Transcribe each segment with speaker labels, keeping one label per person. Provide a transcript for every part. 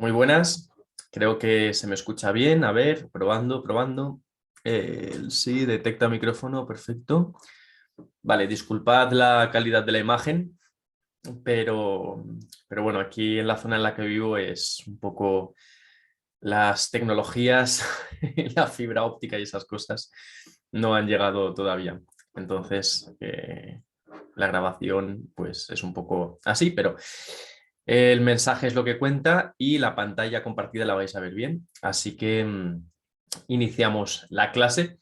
Speaker 1: Muy buenas, creo que se me escucha bien. A ver, probando, probando. Sí, detecta micrófono, perfecto. Vale, disculpad la calidad de la imagen, pero, pero bueno, aquí en la zona en la que vivo es un poco las tecnologías, la fibra óptica y esas cosas no han llegado todavía. Entonces, la grabación pues es un poco así, pero el mensaje es lo que cuenta y la pantalla compartida la vais a ver bien. Así que iniciamos la clase.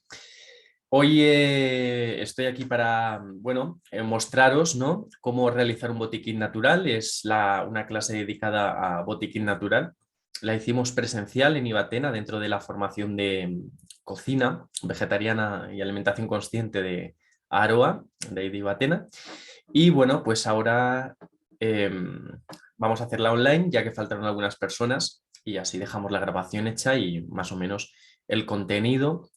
Speaker 1: Hoy estoy aquí para, bueno, mostraros, ¿no?, cómo realizar un botiquín natural. Es una clase dedicada a botiquín natural. La hicimos presencial en Ibatena dentro de la formación de cocina vegetariana y alimentación consciente de Aroa, de Ibatena. Y bueno, pues ahora vamos a hacerla online ya que faltaron algunas personas y así dejamos la grabación hecha y más o menos el contenido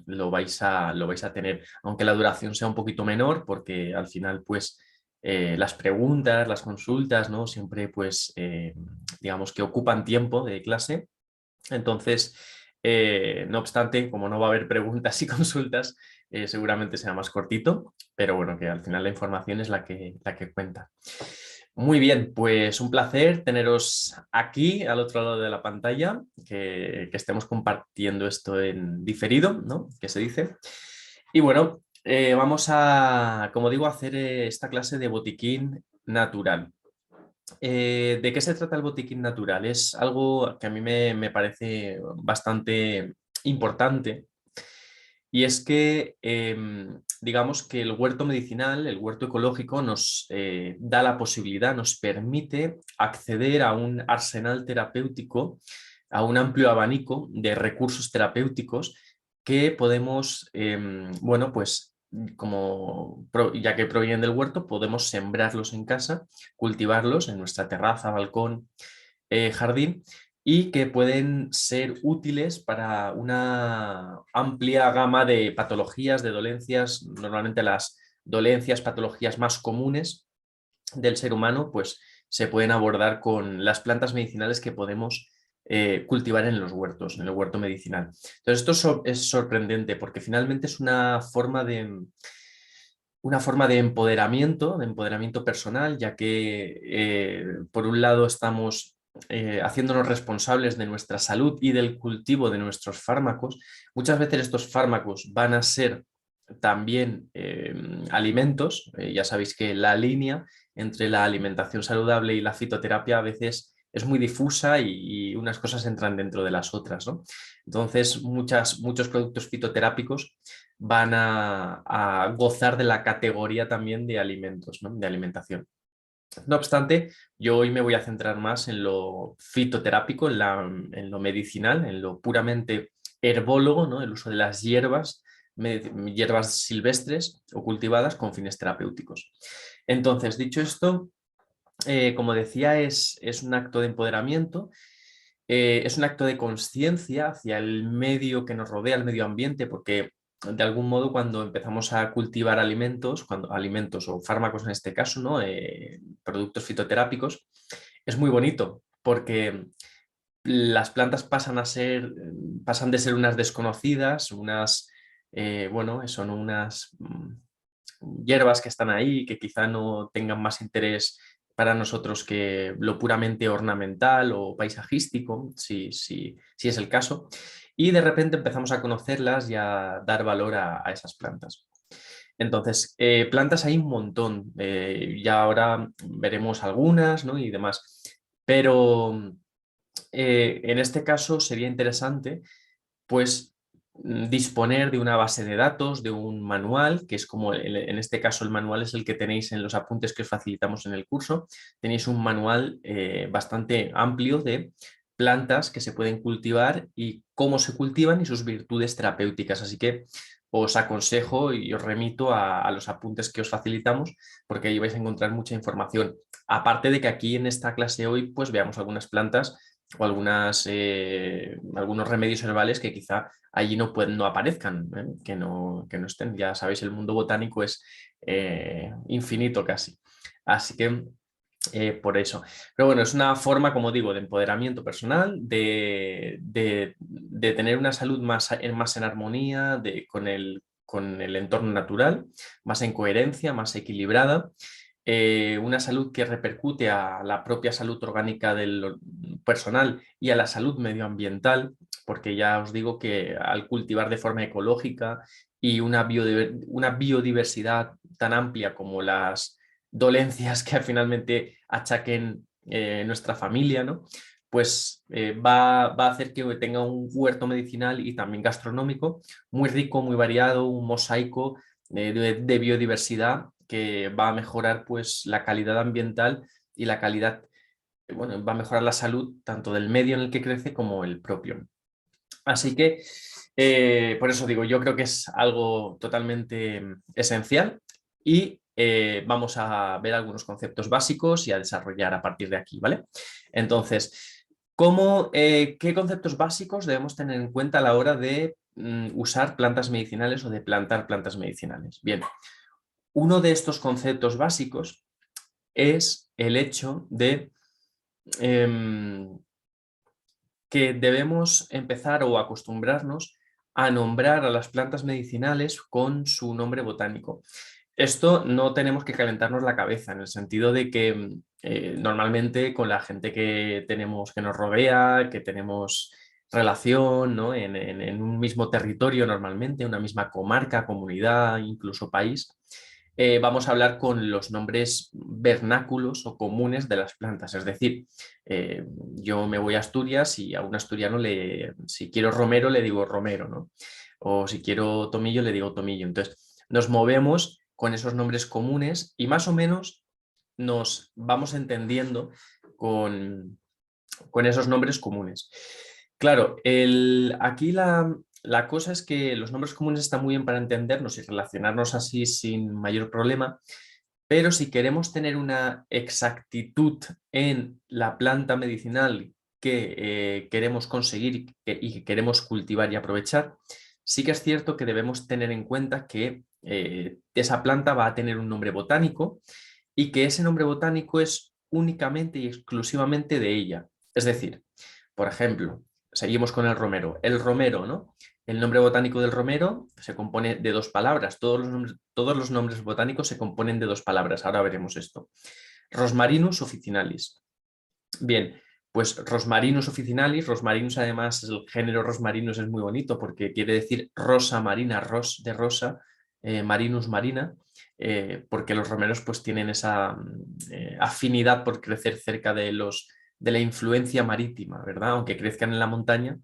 Speaker 1: lo vais a tener, aunque la duración sea un poquito menor porque al final pues las preguntas, las consultas, ¿no? Siempre pues digamos que ocupan tiempo de clase. Entonces, no obstante, como no va a haber preguntas y consultas, seguramente sea más cortito, pero bueno, que al final la información es la que cuenta. Muy bien, pues un placer teneros aquí al otro lado de la pantalla, que estemos compartiendo esto en diferido, ¿no?, que se dice. Y bueno, vamos a, como digo, a hacer esta clase de botiquín natural. ¿De qué se trata el botiquín natural? Es algo que a mí me parece bastante importante y es que digamos que el huerto medicinal, el huerto ecológico nos da la posibilidad, nos permite acceder a un arsenal terapéutico, a un amplio abanico de recursos terapéuticos que podemos, bueno, pues ya que provienen del huerto, podemos sembrarlos en casa, cultivarlos en nuestra terraza, balcón, jardín, y que pueden ser útiles para una amplia gama de patologías, de dolencias. Normalmente las dolencias, patologías más comunes del ser humano, pues se pueden abordar con las plantas medicinales que podemos cultivar en los huertos, en el huerto medicinal. Entonces, es sorprendente porque finalmente es una forma de empoderamiento personal, ya que por un lado estamos haciéndonos responsables de nuestra salud y del cultivo de nuestros fármacos. Muchas veces estos fármacos van a ser también alimentos. Ya sabéis que la línea entre la alimentación saludable y la fitoterapia a veces es muy difusa y unas cosas entran dentro de las otras, ¿no? Entonces, muchos productos fitoterápicos van a gozar de la categoría también de alimentos, ¿no?, de alimentación. No obstante, yo hoy me voy a centrar más en lo fitoterápico, en lo medicinal, en lo puramente herbólogo, ¿no?, el uso de las hierbas, hierbas silvestres o cultivadas con fines terapéuticos. Entonces, dicho esto, como decía, es un acto de empoderamiento, es un acto de conciencia hacia el medio que nos rodea, el medio ambiente, porque de algún modo cuando empezamos a cultivar alimentos o fármacos en este caso, ¿no?, productos fitoterápicos, es muy bonito porque las plantas pasan de ser unas desconocidas, bueno, son unas hierbas que están ahí, que quizá no tengan más interés para nosotros que lo puramente ornamental o paisajístico, si es el caso, y de repente empezamos a conocerlas y a dar valor a esas plantas. Entonces, plantas hay un montón, ya ahora veremos algunas, ¿no?, y demás, pero en este caso sería interesante pues disponer de una base de datos, de un manual, que es como en este caso el manual es el que tenéis en los apuntes que os facilitamos en el curso. Tenéis un manual bastante amplio de plantas que se pueden cultivar y cómo se cultivan y sus virtudes terapéuticas. Así que os aconsejo y os remito a los apuntes que os facilitamos porque ahí vais a encontrar mucha información. Aparte de que aquí en esta clase hoy pues veamos algunas plantas o algunos remedios herbales que quizá allí no aparezcan, que no estén. Ya sabéis, el mundo botánico es infinito casi. Así que por eso. Pero bueno, es una forma, como digo, de empoderamiento personal, de tener una salud más en armonía con el entorno natural, más en coherencia, más equilibrada. Una salud que repercute a la propia salud orgánica del personal y a la salud medioambiental, porque ya os digo que al cultivar de forma ecológica y una biodiversidad tan amplia como las dolencias que finalmente achaquen nuestra familia, ¿no? Pues va a hacer que tenga un huerto medicinal y también gastronómico muy rico, muy variado, un mosaico de biodiversidad que va a mejorar pues la calidad ambiental y la calidad, bueno, va a mejorar la salud tanto del medio en el que crece como el propio. Así que, por eso digo, yo creo que es algo totalmente esencial y vamos a ver algunos conceptos básicos y a desarrollar a partir de aquí, ¿vale? Entonces, ¿qué conceptos básicos debemos tener en cuenta a la hora de usar plantas medicinales o de plantar plantas medicinales? Bien, uno de estos conceptos básicos es el hecho de em, que debemos empezar o acostumbrarnos a nombrar a las plantas medicinales con su nombre botánico. Esto no tenemos que calentarnos la cabeza, en el sentido de que normalmente con la gente que tenemos, que nos rodea, que tenemos relación, ¿no? En un mismo territorio normalmente, una misma comarca, comunidad, incluso país, vamos a hablar con los nombres vernáculos o comunes de las plantas. Es decir, yo me voy a Asturias y a un asturiano, si quiero romero, le digo romero, ¿no? O si quiero tomillo, le digo tomillo. Entonces, nos movemos con esos nombres comunes y más o menos nos vamos entendiendo con esos nombres comunes. Claro, aquí la cosa es que los nombres comunes están muy bien para entendernos y relacionarnos así sin mayor problema, pero si queremos tener una exactitud en la planta medicinal que queremos conseguir y que queremos cultivar y aprovechar, sí que es cierto que debemos tener en cuenta que esa planta va a tener un nombre botánico y que ese nombre botánico es únicamente y exclusivamente de ella. Es decir, por ejemplo, seguimos con el romero. El romero, ¿no? El nombre botánico del romero se compone de dos palabras. Todos los nombres botánicos se componen de dos palabras. Ahora veremos esto. Rosmarinus officinalis. Bien, pues Rosmarinus officinalis. Rosmarinus, además, el género Rosmarinus es muy bonito porque quiere decir rosa marina, ros de rosa, marinus marina, porque los romeros pues tienen esa afinidad por crecer cerca de la influencia marítima, ¿verdad? Aunque crezcan en la montaña,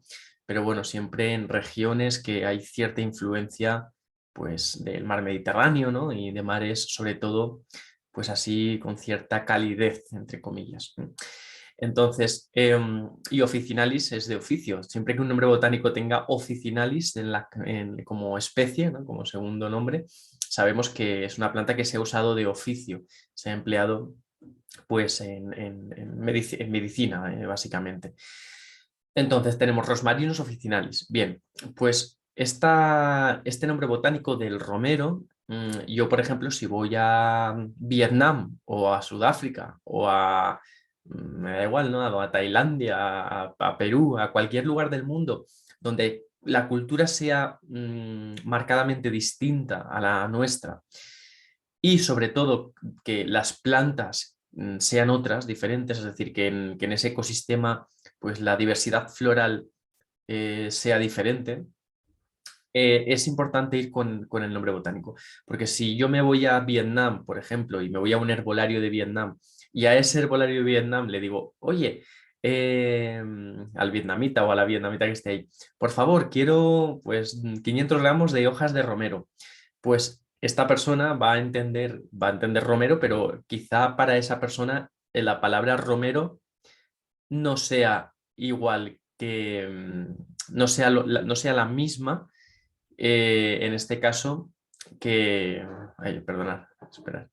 Speaker 1: pero bueno, siempre en regiones que hay cierta influencia pues del mar Mediterráneo, ¿no? Y de mares, sobre todo, pues así con cierta calidez, entre comillas. Entonces, y officinalis es de oficio. Siempre que un nombre botánico tenga officinalis como especie, ¿no? Como segundo nombre, sabemos que es una planta que se ha usado de oficio, se ha empleado pues en medicina, básicamente. Entonces tenemos Rosmarinus officinalis. Bien, pues este nombre botánico del romero, yo por ejemplo, si voy a Vietnam o a Sudáfrica o me da igual, ¿no? A Tailandia, a Perú, a cualquier lugar del mundo donde la cultura sea marcadamente distinta a la nuestra y sobre todo que las plantas sean otras, diferentes, es decir, que en ese ecosistema pues la diversidad floral sea diferente, es importante ir con el nombre botánico. Porque si yo me voy a Vietnam, por ejemplo, y me voy a un herbolario de Vietnam, y a ese herbolario de Vietnam le digo, oye, al vietnamita o a la vietnamita que esté ahí, por favor, quiero pues 500 gramos de hojas de romero. Pues esta persona va a entender romero, pero quizá para esa persona la palabra romero no sea igual que, no sea la misma en este caso que... Ay, perdonad, esperad.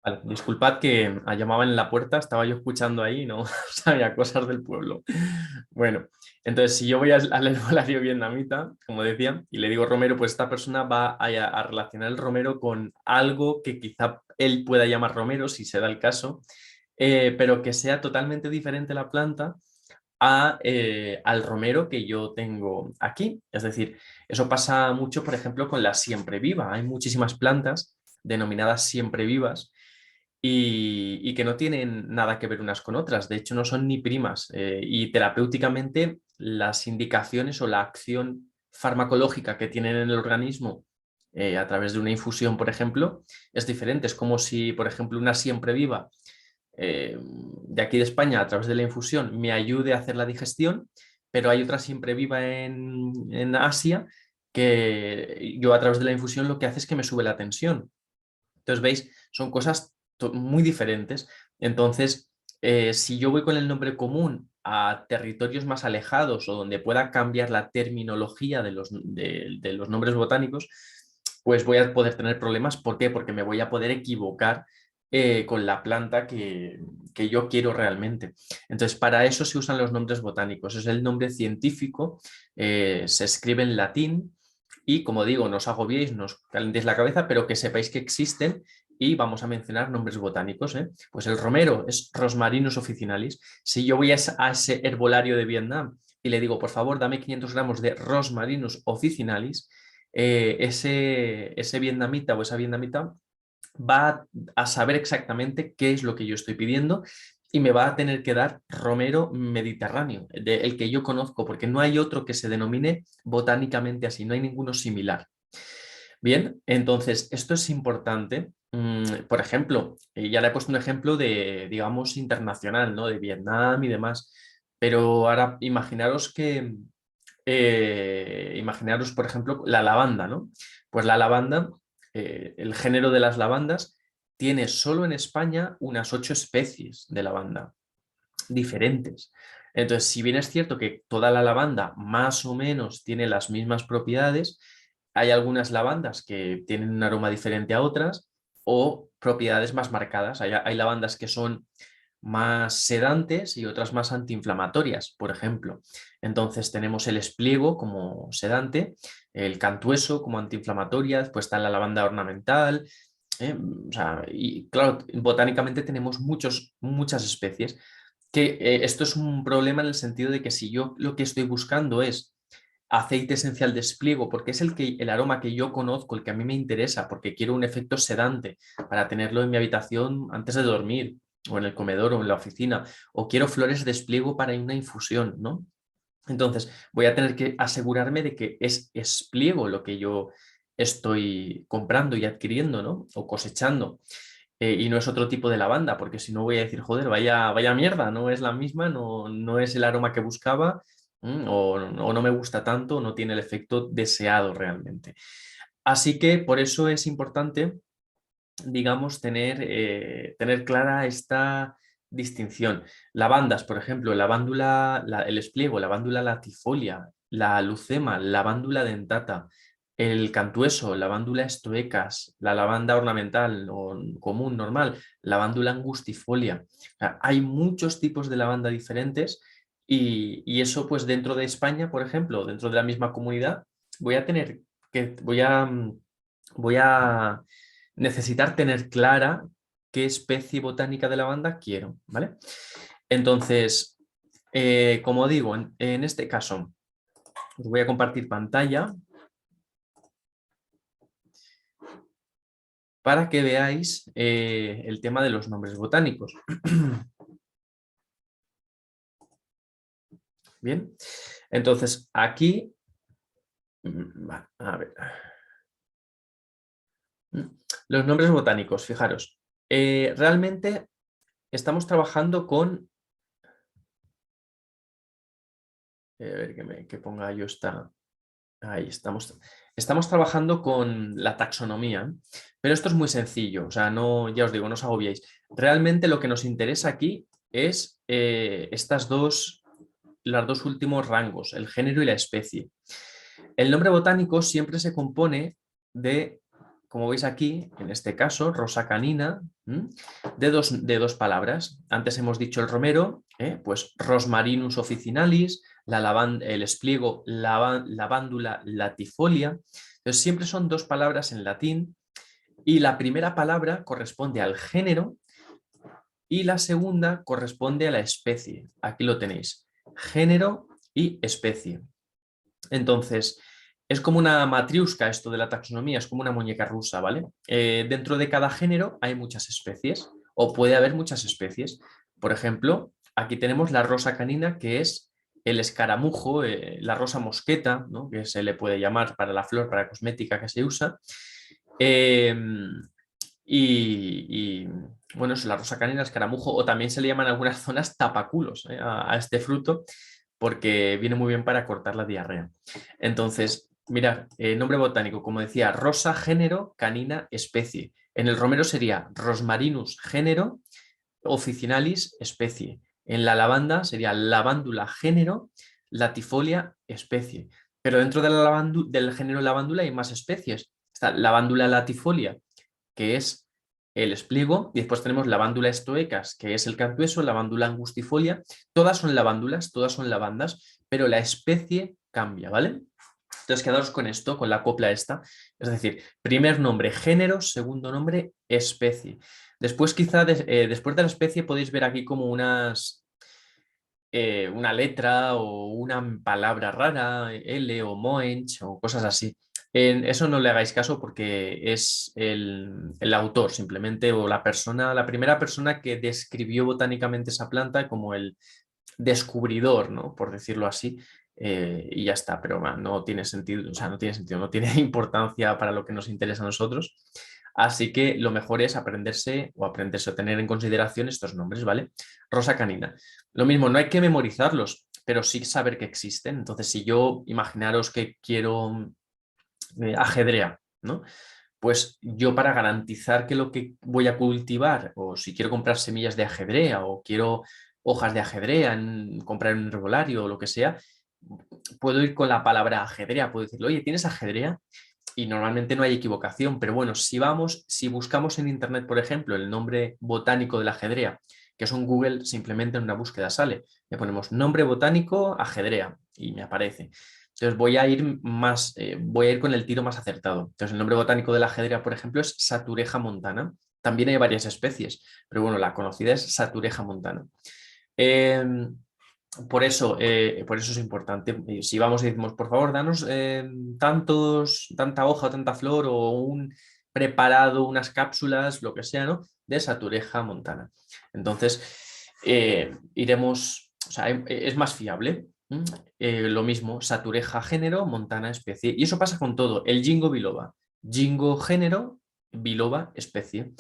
Speaker 1: Vale, disculpad que llamaban en la puerta, estaba yo escuchando ahí, no sabía cosas del pueblo. Bueno, entonces si yo voy al herbolario vietnamita, como decía, y le digo romero, pues esta persona va a relacionar el romero con algo que quizá él pueda llamar romero, si se da el caso, pero que sea totalmente diferente la planta al romero que yo tengo aquí. Es decir, eso pasa mucho, por ejemplo, con la siempre viva. Hay muchísimas plantas denominadas siempre vivas y que no tienen nada que ver unas con otras. De hecho, no son ni primas. Y terapéuticamente, las indicaciones o la acción farmacológica que tienen en el organismo a través de una infusión, por ejemplo, es diferente. Es como si, por ejemplo, una siempre viva de aquí de España a través de la infusión me ayude a hacer la digestión, pero hay otra siempre viva en Asia que yo a través de la infusión lo que hace es que me sube la tensión. Entonces, veis, son cosas muy diferentes. Entonces, si yo voy con el nombre común a territorios más alejados o donde pueda cambiar la terminología de los nombres botánicos, pues voy a poder tener problemas. ¿Por qué? Porque me voy a poder equivocar con la planta que yo quiero realmente. Entonces, para eso se usan los nombres botánicos. Es el nombre científico, se escribe en latín y, como digo, no os agobiéis, no os calentéis la cabeza, pero que sepáis que existen y vamos a mencionar nombres botánicos. Pues el romero es Rosmarinus officinalis. Si yo voy a ese herbolario de Vietnam y le digo, por favor, dame 500 gramos de Rosmarinus officinalis, ese vietnamita o esa vietnamita va a saber exactamente qué es lo que yo estoy pidiendo y me va a tener que dar romero mediterráneo, el que yo conozco, porque no hay otro que se denomine botánicamente así, no hay ninguno similar. Bien, entonces esto es importante. Por ejemplo, ya le he puesto un ejemplo de, digamos, internacional, ¿no? De Vietnam y demás, pero ahora imaginaros, por ejemplo, la lavanda, ¿no? Pues la lavanda, el género de las lavandas, tiene solo en España unas 8 especies de lavanda diferentes. Entonces, si bien es cierto que toda la lavanda más o menos tiene las mismas propiedades, hay algunas lavandas que tienen un aroma diferente a otras o propiedades más marcadas. Hay lavandas que son más sedantes y otras más antiinflamatorias, por ejemplo. Entonces tenemos el espliego como sedante, el cantueso como antiinflamatoria, después está la lavanda ornamental. O sea, y claro, botánicamente tenemos muchas especies que esto es un problema en el sentido de que si yo lo que estoy buscando es aceite esencial de espliego, porque es el aroma que yo conozco, el que a mí me interesa, porque quiero un efecto sedante para tenerlo en mi habitación antes de dormir, o en el comedor, o en la oficina, o quiero flores de espliego para una infusión, ¿no? Entonces, voy a tener que asegurarme de que es espliego lo que yo estoy comprando y adquiriendo, ¿no? O cosechando. Y no es otro tipo de lavanda, porque si no voy a decir, joder, vaya mierda, no es la misma, no es el aroma que buscaba, o no me gusta tanto, no tiene el efecto deseado realmente. Así que por eso es importante, digamos, tener clara esta distinción. Lavandas, por ejemplo, el espliego, la vándula latifolia, la lucema, la vándula dentata, el cantueso, la vándula estoecas, la lavanda ornamental o común, normal, la vándula angustifolia. O sea, hay muchos tipos de lavanda diferentes y eso pues dentro de España, por ejemplo, dentro de la misma comunidad, voy a tener voy a necesitar tener clara qué especie botánica de lavanda quiero, ¿vale? Entonces, como digo, en este caso, os voy a compartir pantalla para que veáis el tema de los nombres botánicos. Bien, entonces aquí, a ver, los nombres botánicos, fijaros, realmente estamos trabajando con, a ver que ponga yo esta, ahí estamos. Estamos trabajando con la taxonomía, pero esto es muy sencillo, o sea, no, ya os digo, no os agobiéis. Realmente lo que nos interesa aquí es los dos últimos rangos, el género y la especie. El nombre botánico siempre se compone de como veis aquí, en este caso, rosa canina, de dos palabras. Antes hemos dicho el romero, pues Rosmarinus officinalis, el espliego Lavandula latifolia. Entonces siempre son dos palabras en latín y la primera palabra corresponde al género y la segunda corresponde a la especie. Aquí lo tenéis, género y especie. Entonces, es como una matriusca esto de la taxonomía, es como una muñeca rusa, ¿vale? Dentro de cada género hay muchas especies o puede haber muchas especies. Por ejemplo, aquí tenemos la rosa canina, que es el escaramujo, la rosa mosqueta, ¿no? Que se le puede llamar para la flor, para cosmética que se usa. Eh, bueno, es la rosa canina, escaramujo, o también se le llaman en algunas zonas tapaculos, a este fruto, porque viene muy bien para cortar la diarrea. Entonces, mirad, nombre botánico, como decía, rosa, género, canina, especie. En el romero sería Rosmarinus, género, officinalis, especie. En la lavanda sería lavándula, género, latifolia, especie. Pero dentro de del género lavándula hay más especies. Está lavándula latifolia, que es el espliego, y después tenemos lavándula stoecas, que es el cantueso, lavándula angustifolia. Todas son lavándulas, todas son lavandas, pero la especie cambia, ¿vale? Entonces quedaros con esto, con la copla esta. Es decir, primer nombre género, segundo nombre especie. Después quizá, después de la especie podéis ver aquí como una letra o una palabra rara, L o moench o cosas así. En eso no le hagáis caso porque es el autor simplemente o la persona, la primera persona que describió botánicamente esa planta como el descubridor, ¿no? Por decirlo así, y ya está, pero no tiene sentido, o sea, no tiene sentido, no tiene importancia para lo que nos interesa a nosotros. Así que lo mejor es aprenderse o tener en consideración estos nombres, ¿vale? Rosa canina. Lo mismo, no hay que memorizarlos, pero sí saber que existen. Entonces, si yo imaginaros que quiero ajedrea, ¿no? Pues yo para garantizar que lo que voy a cultivar, o si quiero comprar semillas de ajedrea o quiero hojas de ajedrea, comprar un herbolario o lo que sea, puedo ir con la palabra ajedrea, puedo decirle, oye, ¿tienes ajedrea? Y normalmente no hay equivocación, pero bueno, si buscamos en internet, por ejemplo, el nombre botánico de la ajedrea, que es un Google, simplemente en una búsqueda sale, le ponemos nombre botánico ajedrea y me aparece. Entonces voy a ir con el tiro más acertado. Entonces el nombre botánico de la ajedrea, por ejemplo, es Satureja montana. También hay varias especies, pero bueno, la conocida es Satureja montana. Por eso es importante. Si vamos y decimos, por favor, danos tanta hoja, tanta flor o un preparado, unas cápsulas, lo que sea, ¿no? De Satureja montana. Entonces, iremos, o sea, es más fiable. Lo mismo, Satureja género, montana especie. Y eso pasa con todo. El Ginkgo biloba. Ginkgo género, biloba especie.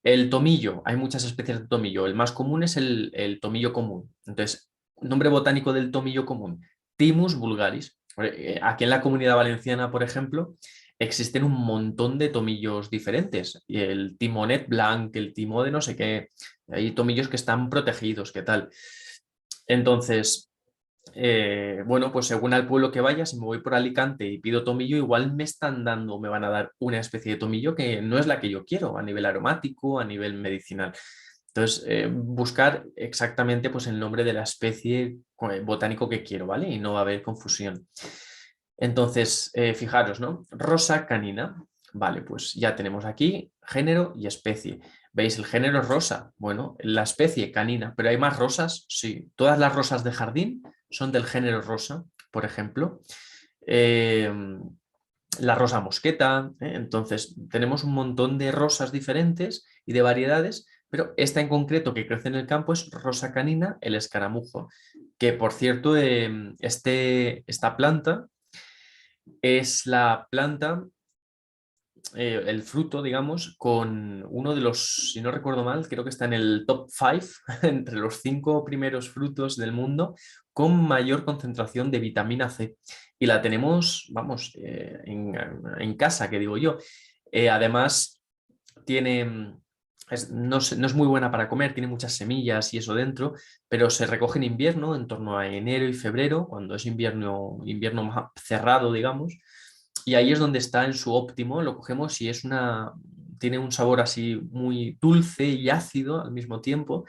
Speaker 1: El tomillo, hay muchas especies de tomillo. El más común es el tomillo común. Entonces, nombre botánico del tomillo común, Thymus vulgaris. Aquí en la Comunidad Valenciana, por ejemplo, existen un montón de tomillos diferentes. Y el timonet blanc, el timo de no sé qué. Hay tomillos que están protegidos, ¿qué tal? Entonces, bueno, pues según al pueblo que vaya, si me voy por Alicante y pido tomillo, igual me están dando, me van a dar una especie de tomillo que no es la que yo quiero a nivel aromático, a nivel medicinal. Entonces, buscar exactamente pues, el nombre de la especie botánico que quiero, ¿vale? Y no va a haber confusión. Entonces, fijaros, ¿no? Rosa canina. Vale, pues ya tenemos aquí género y especie. ¿Veis? El género es rosa. Bueno, la especie canina. ¿Pero hay más rosas? Sí. Todas las rosas de jardín son del género rosa, por ejemplo. Eh, la rosa mosqueta. Entonces, tenemos un montón de rosas diferentes y de variedades, pero esta en concreto que crece en el campo es rosa canina, el escaramujo, que por cierto, esta planta es la planta, el fruto, digamos, con uno de los, si no recuerdo mal, creo que está en el top 5, entre los 5 primeros frutos del mundo, con mayor concentración de vitamina C. Y la tenemos, vamos, en casa, que digo yo. Además, tiene, no es muy buena para comer, tiene muchas semillas y eso dentro, pero se recoge en invierno, en torno a enero y febrero, cuando es invierno más cerrado, digamos. y ahí es donde está en su óptimo, lo cogemos y tiene un sabor así muy dulce y ácido al mismo tiempo.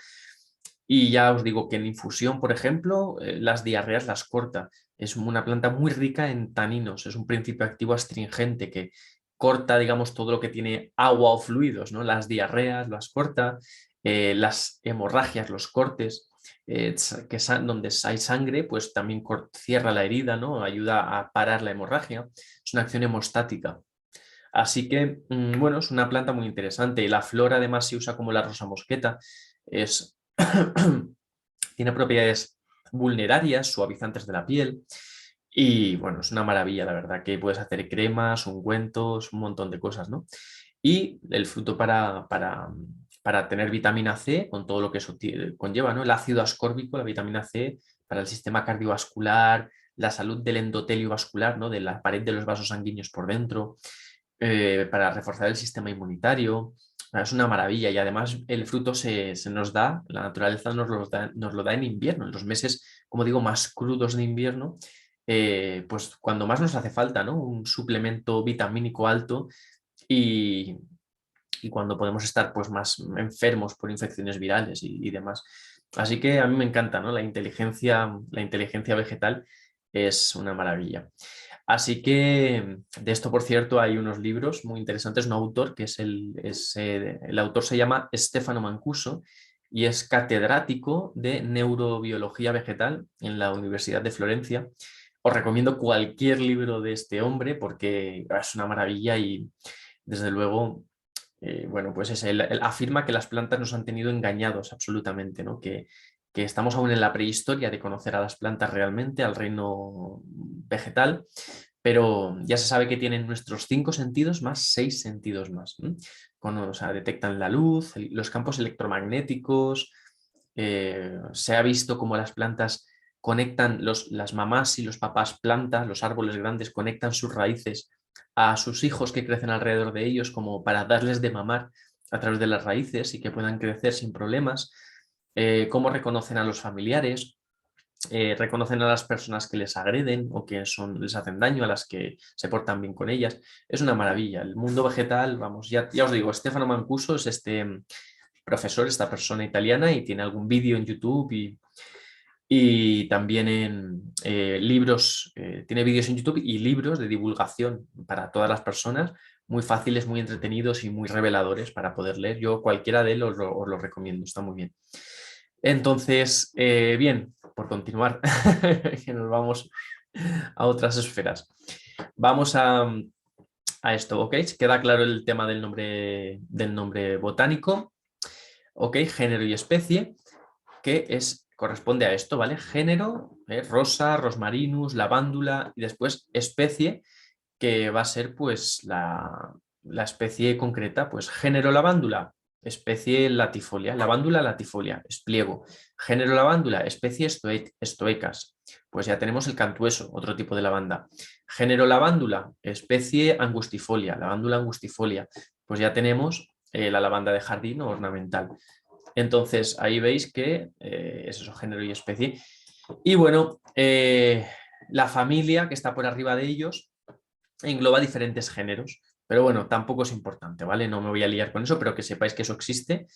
Speaker 1: Y ya os digo que en infusión, por ejemplo, las diarreas las corta. Es una planta muy rica en taninos, es un principio activo astringente que corta, digamos, todo lo que tiene agua o fluidos, ¿no? Las diarreas las corta, las hemorragias, los cortes, donde hay sangre, pues también cierra la herida, ¿no? Ayuda a parar la hemorragia. Es una acción hemostática. Así que, bueno, es una planta muy interesante. Y la flor además se usa como la rosa mosqueta. Es tiene propiedades vulnerarias, suavizantes de la piel y bueno, es una maravilla, la verdad, que puedes hacer cremas, ungüentos, un montón de cosas, ¿no? Y el fruto para tener vitamina C, con todo lo que eso conlleva, ¿no? El ácido ascórbico, la vitamina C, para el sistema cardiovascular, la salud del endotelio vascular, ¿no? De la pared de los vasos sanguíneos por dentro, para reforzar el sistema inmunitario. Es una maravilla y además el fruto se nos da, la naturaleza nos lo da en invierno, en los meses, como digo, más crudos de invierno, pues cuando más nos hace falta, ¿no? Un suplemento vitamínico alto y, y cuando podemos estar pues más enfermos por infecciones virales y demás. Así que a mí me encanta, ¿no? La inteligencia vegetal es una maravilla. Así que de esto, por cierto, hay unos libros muy interesantes, un autor que el autor se llama Stefano Mancuso y es catedrático de neurobiología vegetal en la Universidad de Florencia. Os recomiendo cualquier libro de este hombre porque es una maravilla y desde luego, bueno, pues él afirma que las plantas nos han tenido engañados absolutamente, ¿no? Que estamos aún en la prehistoria de conocer a las plantas realmente, al reino vegetal, pero ya se sabe que tienen nuestros 5 sentidos más 6 sentidos más. O sea, detectan la luz, los campos electromagnéticos, se ha visto cómo las plantas conectan, las mamás y los papás plantas, los árboles grandes conectan sus raíces a sus hijos que crecen alrededor de ellos como para darles de mamar a través de las raíces y que puedan crecer sin problemas, cómo reconocen a los familiares, reconocen a las personas que les agreden o que les hacen daño, a las que se portan bien con ellas. Es una maravilla. El mundo vegetal, vamos, ya os digo, Stefano Mancuso es este profesor, esta persona italiana y tiene algún vídeo en YouTube y también en libros, tiene vídeos en YouTube y libros de divulgación para todas las personas, muy fáciles, muy entretenidos y muy reveladores para poder leer. Yo cualquiera de ellos os lo recomiendo, está muy bien. Entonces, bien, por continuar, que nos vamos a otras esferas. Vamos a esto, ¿ok? Queda claro el tema del nombre botánico, ¿ok? Género y especie, que corresponde a esto, ¿vale? Género, rosa, rosmarinus, lavándula y después especie, que va a ser pues la especie concreta, pues género lavándula, especie latifolia, lavándula latifolia, espliego, género lavándula, especie estoecas, pues ya tenemos el cantueso, otro tipo de lavanda, género lavándula, especie angustifolia, lavándula angustifolia, pues ya tenemos la lavanda de jardín o ornamental. Entonces ahí veis que es eso, género y especie. Y bueno, la familia que está por arriba de ellos engloba diferentes géneros, pero bueno, tampoco es importante, ¿vale? No me voy a liar con eso, pero que sepáis que eso existe.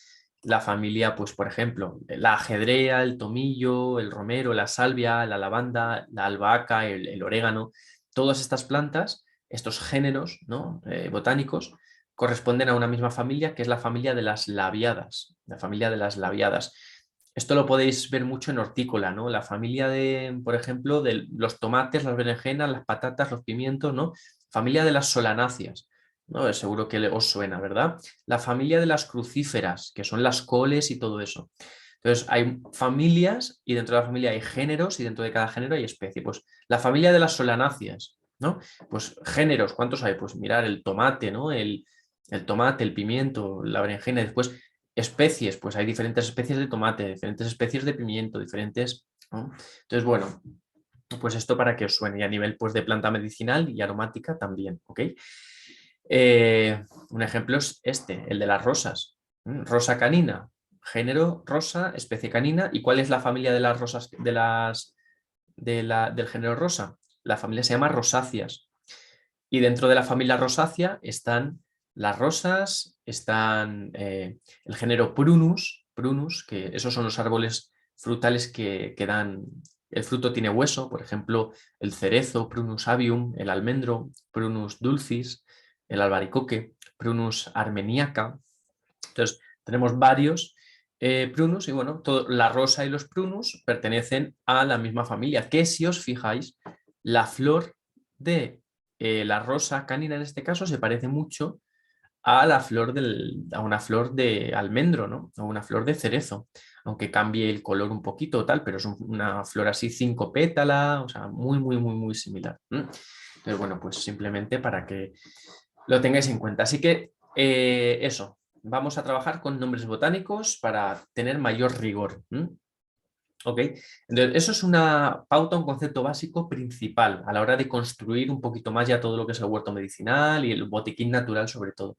Speaker 1: La familia, pues por ejemplo, la ajedrea, el tomillo, el romero, la salvia, la lavanda, la albahaca, el orégano, todas estas plantas, estos géneros, ¿no? Botánicos, corresponden a una misma familia que es la familia de las labiadas, la familia de las labiadas. Esto lo podéis ver mucho en hortícola, ¿no? La familia de, por ejemplo, de los tomates, las berenjenas, las patatas, los pimientos, ¿no? Familia de las solanáceas, ¿no? Seguro que os suena, ¿verdad? La familia de las crucíferas, que son las coles y todo eso. Entonces, hay familias y dentro de la familia hay géneros y dentro de cada género hay especie. Pues la familia de las solanáceas, ¿no? Pues géneros, ¿cuántos hay? Pues mirar el tomate, ¿no? El tomate, el pimiento, la berenjena, y después especies, pues hay diferentes especies de tomate, diferentes especies de pimiento, diferentes, ¿no? Entonces, bueno, pues esto para que os suene y a nivel pues, de planta medicinal y aromática también, ¿ok? Un ejemplo es este, el de las rosas. Rosa canina, género rosa, especie canina. ¿Y cuál es la familia de las rosas del género rosa? La familia se llama rosáceas. Y dentro de la familia rosácea están las rosas, están el género Prunus, que esos son los árboles frutales que dan, el fruto tiene hueso, por ejemplo, el cerezo, Prunus avium, el almendro, Prunus dulcis, el albaricoque, Prunus armeniaca. Entonces, tenemos varios prunus y bueno, la rosa y los prunus pertenecen a la misma familia, que si os fijáis, la flor de la rosa canina en este caso se parece mucho a a una flor de almendro, ¿no? O una flor de cerezo, aunque cambie el color un poquito o tal, pero es una flor así 5 pétalas, o sea, muy, muy, muy, muy similar. Entonces, bueno, pues simplemente para que lo tengáis en cuenta. Así que eso, vamos a trabajar con nombres botánicos para tener mayor rigor. ¿Ok? Entonces, eso es una pauta, un concepto básico principal a la hora de construir un poquito más ya todo lo que es el huerto medicinal y el botiquín natural sobre todo.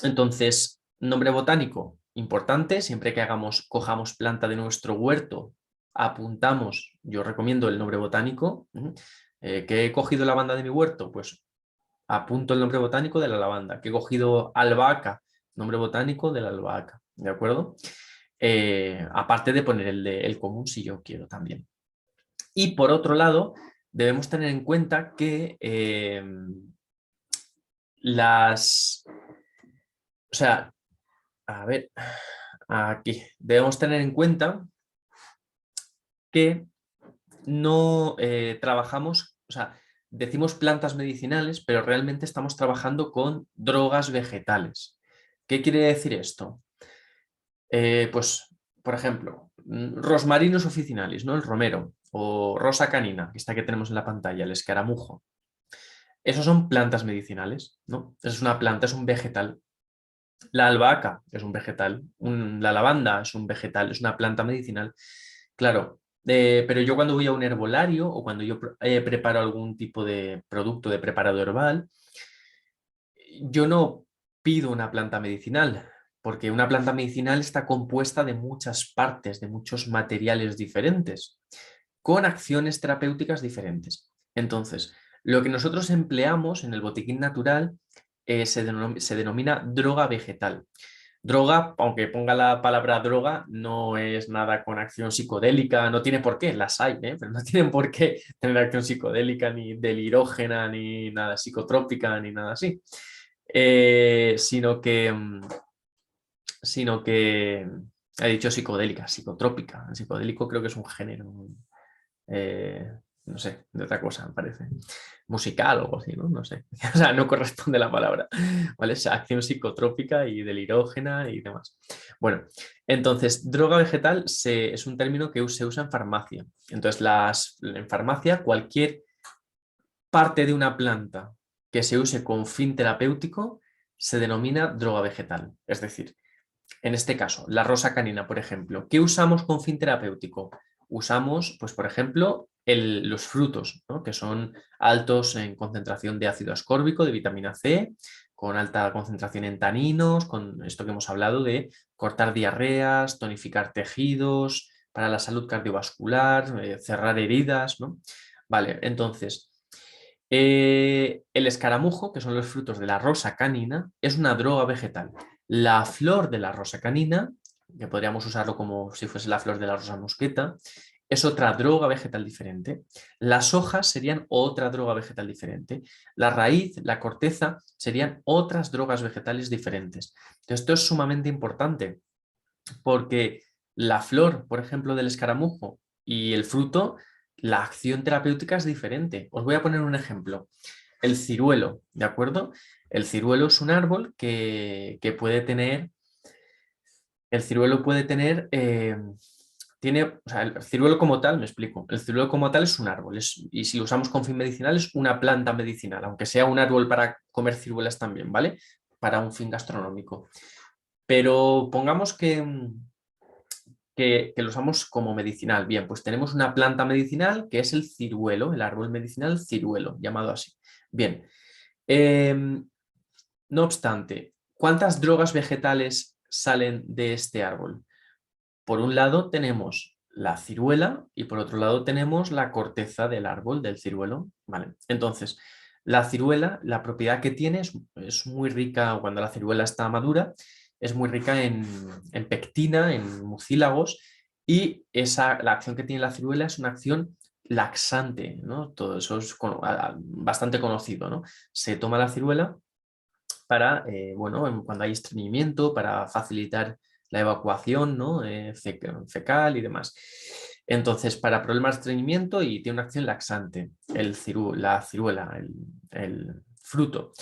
Speaker 1: Entonces, nombre botánico, importante, siempre que cojamos planta de nuestro huerto, apuntamos, yo recomiendo el nombre botánico. ¿Que he cogido la banda de mi huerto? Pues apunto el nombre botánico de la lavanda. Que he cogido albahaca, nombre botánico de la albahaca, ¿de acuerdo? Aparte de poner el común si yo quiero también. Y por otro lado, debemos tener en cuenta que o sea, a ver, aquí, debemos tener en cuenta que no trabajamos, o sea, decimos plantas medicinales, pero realmente estamos trabajando con drogas vegetales. ¿Qué quiere decir esto? Pues, por ejemplo, Rosmarinus officinalis, ¿no? El romero, o rosa canina, esta que tenemos en la pantalla, el escaramujo. Esos son plantas medicinales, ¿no? Es una planta, es un vegetal. La albahaca es un vegetal, la lavanda es un vegetal, es una planta medicinal. Claro, pero yo cuando voy a un herbolario o cuando yo preparo algún tipo de producto de preparado herbal, yo no pido una planta medicinal, porque una planta medicinal está compuesta de muchas partes, de muchos materiales diferentes, con acciones terapéuticas diferentes. Entonces, lo que nosotros empleamos en el botiquín natural se denomina droga vegetal. Droga, aunque ponga la palabra droga, no es nada con acción psicodélica, no tiene por qué, las hay, pero no tienen por qué tener acción psicodélica, ni delirógena, ni nada psicotrópica, ni nada así. Sino que, he dicho psicodélica, psicotrópica. El psicodélico creo que es un género, eh, no sé, de otra cosa, me parece. Musical o algo así, ¿no? No sé. O sea, no corresponde la palabra. ¿Vale? Es acción psicotrópica y delirógena y demás. Bueno, entonces, droga vegetal es un término que se usa en farmacia. Entonces, en farmacia, cualquier parte de una planta que se use con fin terapéutico se denomina droga vegetal. Es decir, en este caso, la rosa canina, por ejemplo, ¿qué usamos con fin terapéutico? Usamos, pues, por ejemplo, los frutos, ¿no? Que son altos en concentración de ácido ascórbico, de vitamina C, con alta concentración en taninos, con esto que hemos hablado de cortar diarreas, tonificar tejidos, para la salud cardiovascular, cerrar heridas, ¿no? Vale, entonces, el escaramujo, que son los frutos de la rosa canina, es una droga vegetal. La flor de la rosa canina, que podríamos usarlo como si fuese la flor de la rosa mosqueta, es otra droga vegetal diferente. Las hojas serían otra droga vegetal diferente. La raíz, la corteza, serían otras drogas vegetales diferentes. Esto es sumamente importante porque la flor, por ejemplo, del escaramujo y el fruto, la acción terapéutica es diferente. Os voy a poner un ejemplo. El ciruelo, ¿de acuerdo? El ciruelo es un árbol que puede tener, el ciruelo puede tener, o sea, el ciruelo como tal, me explico, el ciruelo como tal es un árbol y si lo usamos con fin medicinal es una planta medicinal, aunque sea un árbol para comer ciruelas también, ¿vale? Para un fin gastronómico. Pero pongamos que lo usamos como medicinal. Bien, pues tenemos una planta medicinal que es el ciruelo, el árbol medicinal ciruelo, llamado así. Bien, no obstante, ¿cuántas drogas vegetales salen de este árbol? Por un lado tenemos la ciruela y por otro lado tenemos la corteza del árbol del ciruelo. Vale, entonces, La ciruela, la propiedad que tiene es muy rica cuando la ciruela está madura, es muy rica en pectina, en mucílagos, y la acción que tiene la ciruela es una acción laxante, ¿no? Todo eso es bastante conocido, ¿no? Se toma la ciruela para, bueno, cuando hay estreñimiento, para facilitar la evacuación, ¿no? Fecal y demás. Entonces, para problemas de estreñimiento y tiene una acción laxante, la ciruela, el fruto.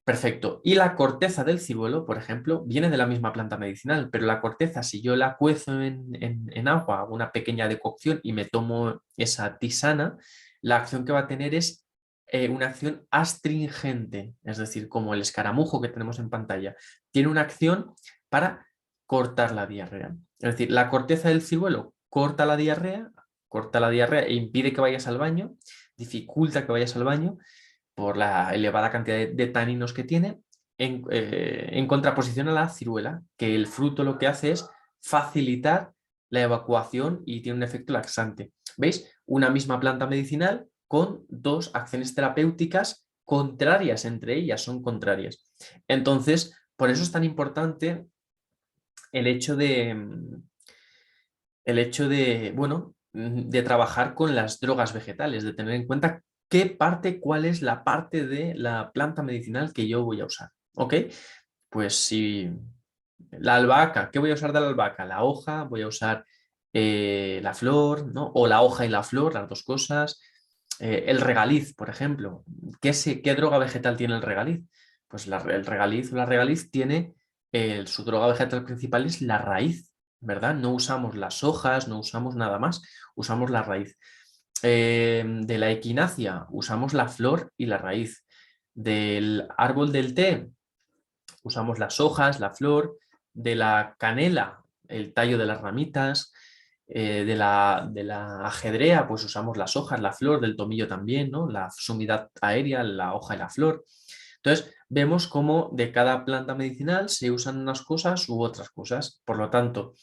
Speaker 1: Perfecto. Y la corteza del ciruelo, por ejemplo, viene de la misma planta medicinal, pero la corteza, si yo la cuezo en agua, hago una pequeña decocción y me tomo esa tisana, la acción que va a tener es una acción astringente, es decir, como el escaramujo que tenemos en pantalla. Tiene una acción para cortar la diarrea. Es decir, la corteza del ciruelo corta la diarrea e impide que vayas al baño, dificulta que vayas al baño por la elevada cantidad de taninos que tiene, en contraposición a la ciruela, que el fruto lo que hace es facilitar la evacuación y tiene un efecto laxante. ¿Veis? Una misma planta medicinal con dos acciones terapéuticas contrarias entre ellas, son contrarias. Entonces, por eso es tan importante el hecho bueno, de trabajar con las drogas vegetales, de tener en cuenta cuál es la parte de la planta medicinal que yo voy a usar. ¿Ok? Pues si la albahaca, ¿qué voy a usar de la albahaca? La hoja, voy a usar la flor, ¿no? O la hoja y la flor, las dos cosas. El regaliz, por ejemplo. ¿Qué droga vegetal tiene el regaliz? Pues el regaliz o la regaliz tiene, su droga vegetal principal es la raíz, ¿verdad? No usamos las hojas, no usamos nada más, usamos la raíz. De la equinacia usamos la flor y la raíz. Del árbol del té usamos las hojas, la flor. De la canela, el tallo de las ramitas. De la ajedrea, pues usamos las hojas, la flor. Del tomillo también, ¿no? La sumidad aérea, la hoja y la flor. Entonces, vemos cómo de cada planta medicinal se usan unas cosas u otras cosas. Por lo tanto,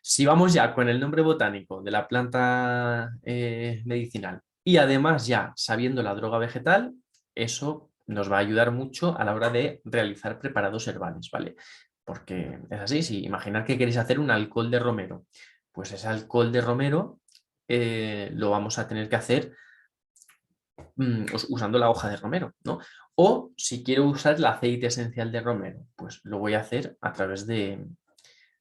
Speaker 1: si vamos ya con el nombre botánico de la planta medicinal y además ya sabiendo la droga vegetal, eso nos va a ayudar mucho a la hora de realizar preparados herbales, ¿vale? Porque es así, si imaginar que queréis hacer un alcohol de romero, pues ese alcohol de romero lo vamos a tener que hacer usando la hoja de romero, ¿no? O si quiero usar el aceite esencial de romero, pues lo voy a hacer a través de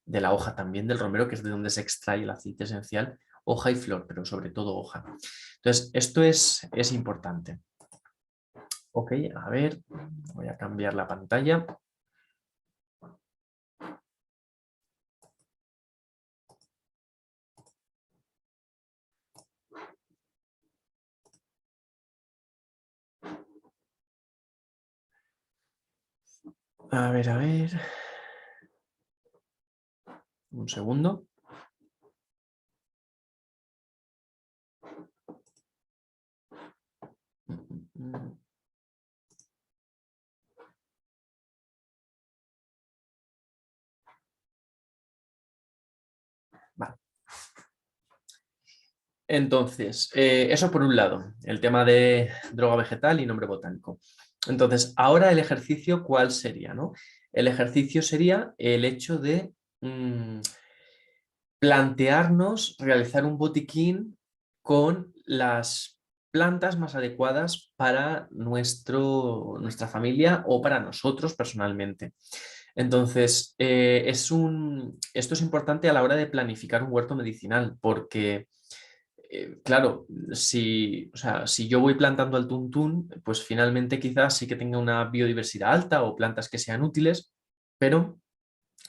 Speaker 1: la hoja también del romero, que es de donde se extrae el aceite esencial, hoja y flor, pero sobre todo hoja. Entonces, esto es importante. Ok, a ver, voy a cambiar la pantalla. A ver, a ver. Un segundo. Vale. Entonces, eso por un lado, el tema de droga vegetal y nombre botánico. Entonces, ahora el ejercicio, ¿cuál sería, no? El ejercicio sería el hecho de plantearnos realizar un botiquín con las plantas más adecuadas para nuestra familia o para nosotros personalmente. Entonces, esto es importante a la hora de planificar un huerto medicinal, porque, claro, si yo voy plantando al tuntún, pues finalmente quizás sí que tenga una biodiversidad alta o plantas que sean útiles, pero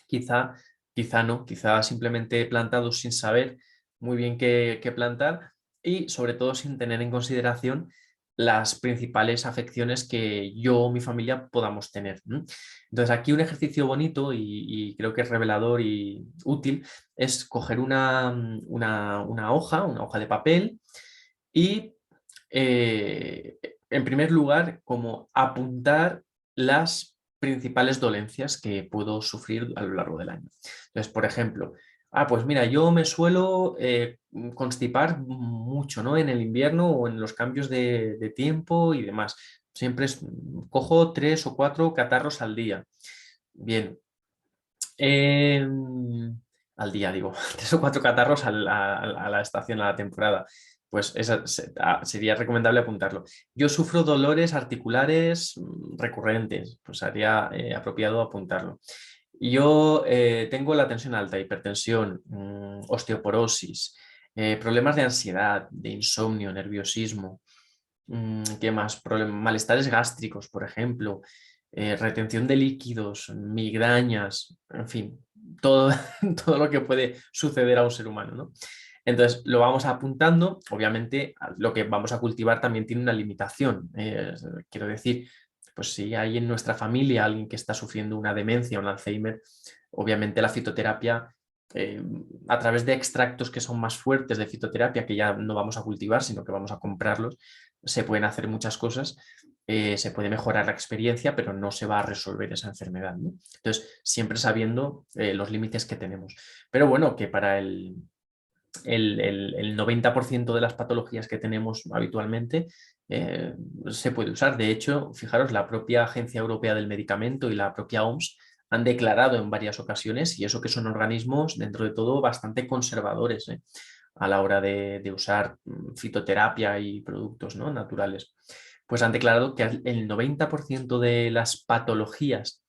Speaker 1: quizá, quizá no, quizá simplemente he plantado sin saber muy bien qué plantar y sobre todo sin tener en consideración las principales afecciones que yo o mi familia podamos tener. Entonces aquí un ejercicio bonito y creo que es revelador y útil es coger una hoja de papel y en primer lugar como apuntar las principales dolencias que puedo sufrir a lo largo del año. Entonces, por ejemplo, Pues mira, yo me suelo constipar mucho, ¿no? En el invierno o en los cambios de tiempo y demás. Siempre cojo 3 o 4 catarros al día. Bien. Al día, digo, 3 o 4 catarros a la estación, a la temporada. Pues sería recomendable apuntarlo. Yo sufro dolores articulares recurrentes, pues sería apropiado apuntarlo. Yo tengo la tensión alta, hipertensión, osteoporosis, problemas de ansiedad, de insomnio, nerviosismo. ¿Qué más? Malestares gástricos, por ejemplo, retención de líquidos, migrañas, en fin, todo, todo lo que puede suceder a un ser humano, ¿no? Entonces, lo vamos apuntando. Obviamente, lo que vamos a cultivar también tiene una limitación. Quiero decir, pues si hay en nuestra familia alguien que está sufriendo una demencia, un Alzheimer, obviamente la fitoterapia, eh, a través de extractos que son más fuertes de fitoterapia, que ya no vamos a cultivar, sino que vamos a comprarlos, se pueden hacer muchas cosas, se puede mejorar la experiencia, pero no se va a resolver esa enfermedad, ¿no? Entonces, siempre sabiendo los límites que tenemos. Pero bueno, que para el 90% de las patologías que tenemos habitualmente eh, se puede usar. De hecho, fijaros, la propia Agencia Europea del Medicamento y la propia OMS han declarado en varias ocasiones, y eso que son organismos dentro de todo bastante conservadores, a la hora de usar fitoterapia y productos, ¿no?, naturales, pues han declarado que el 90% de las patologías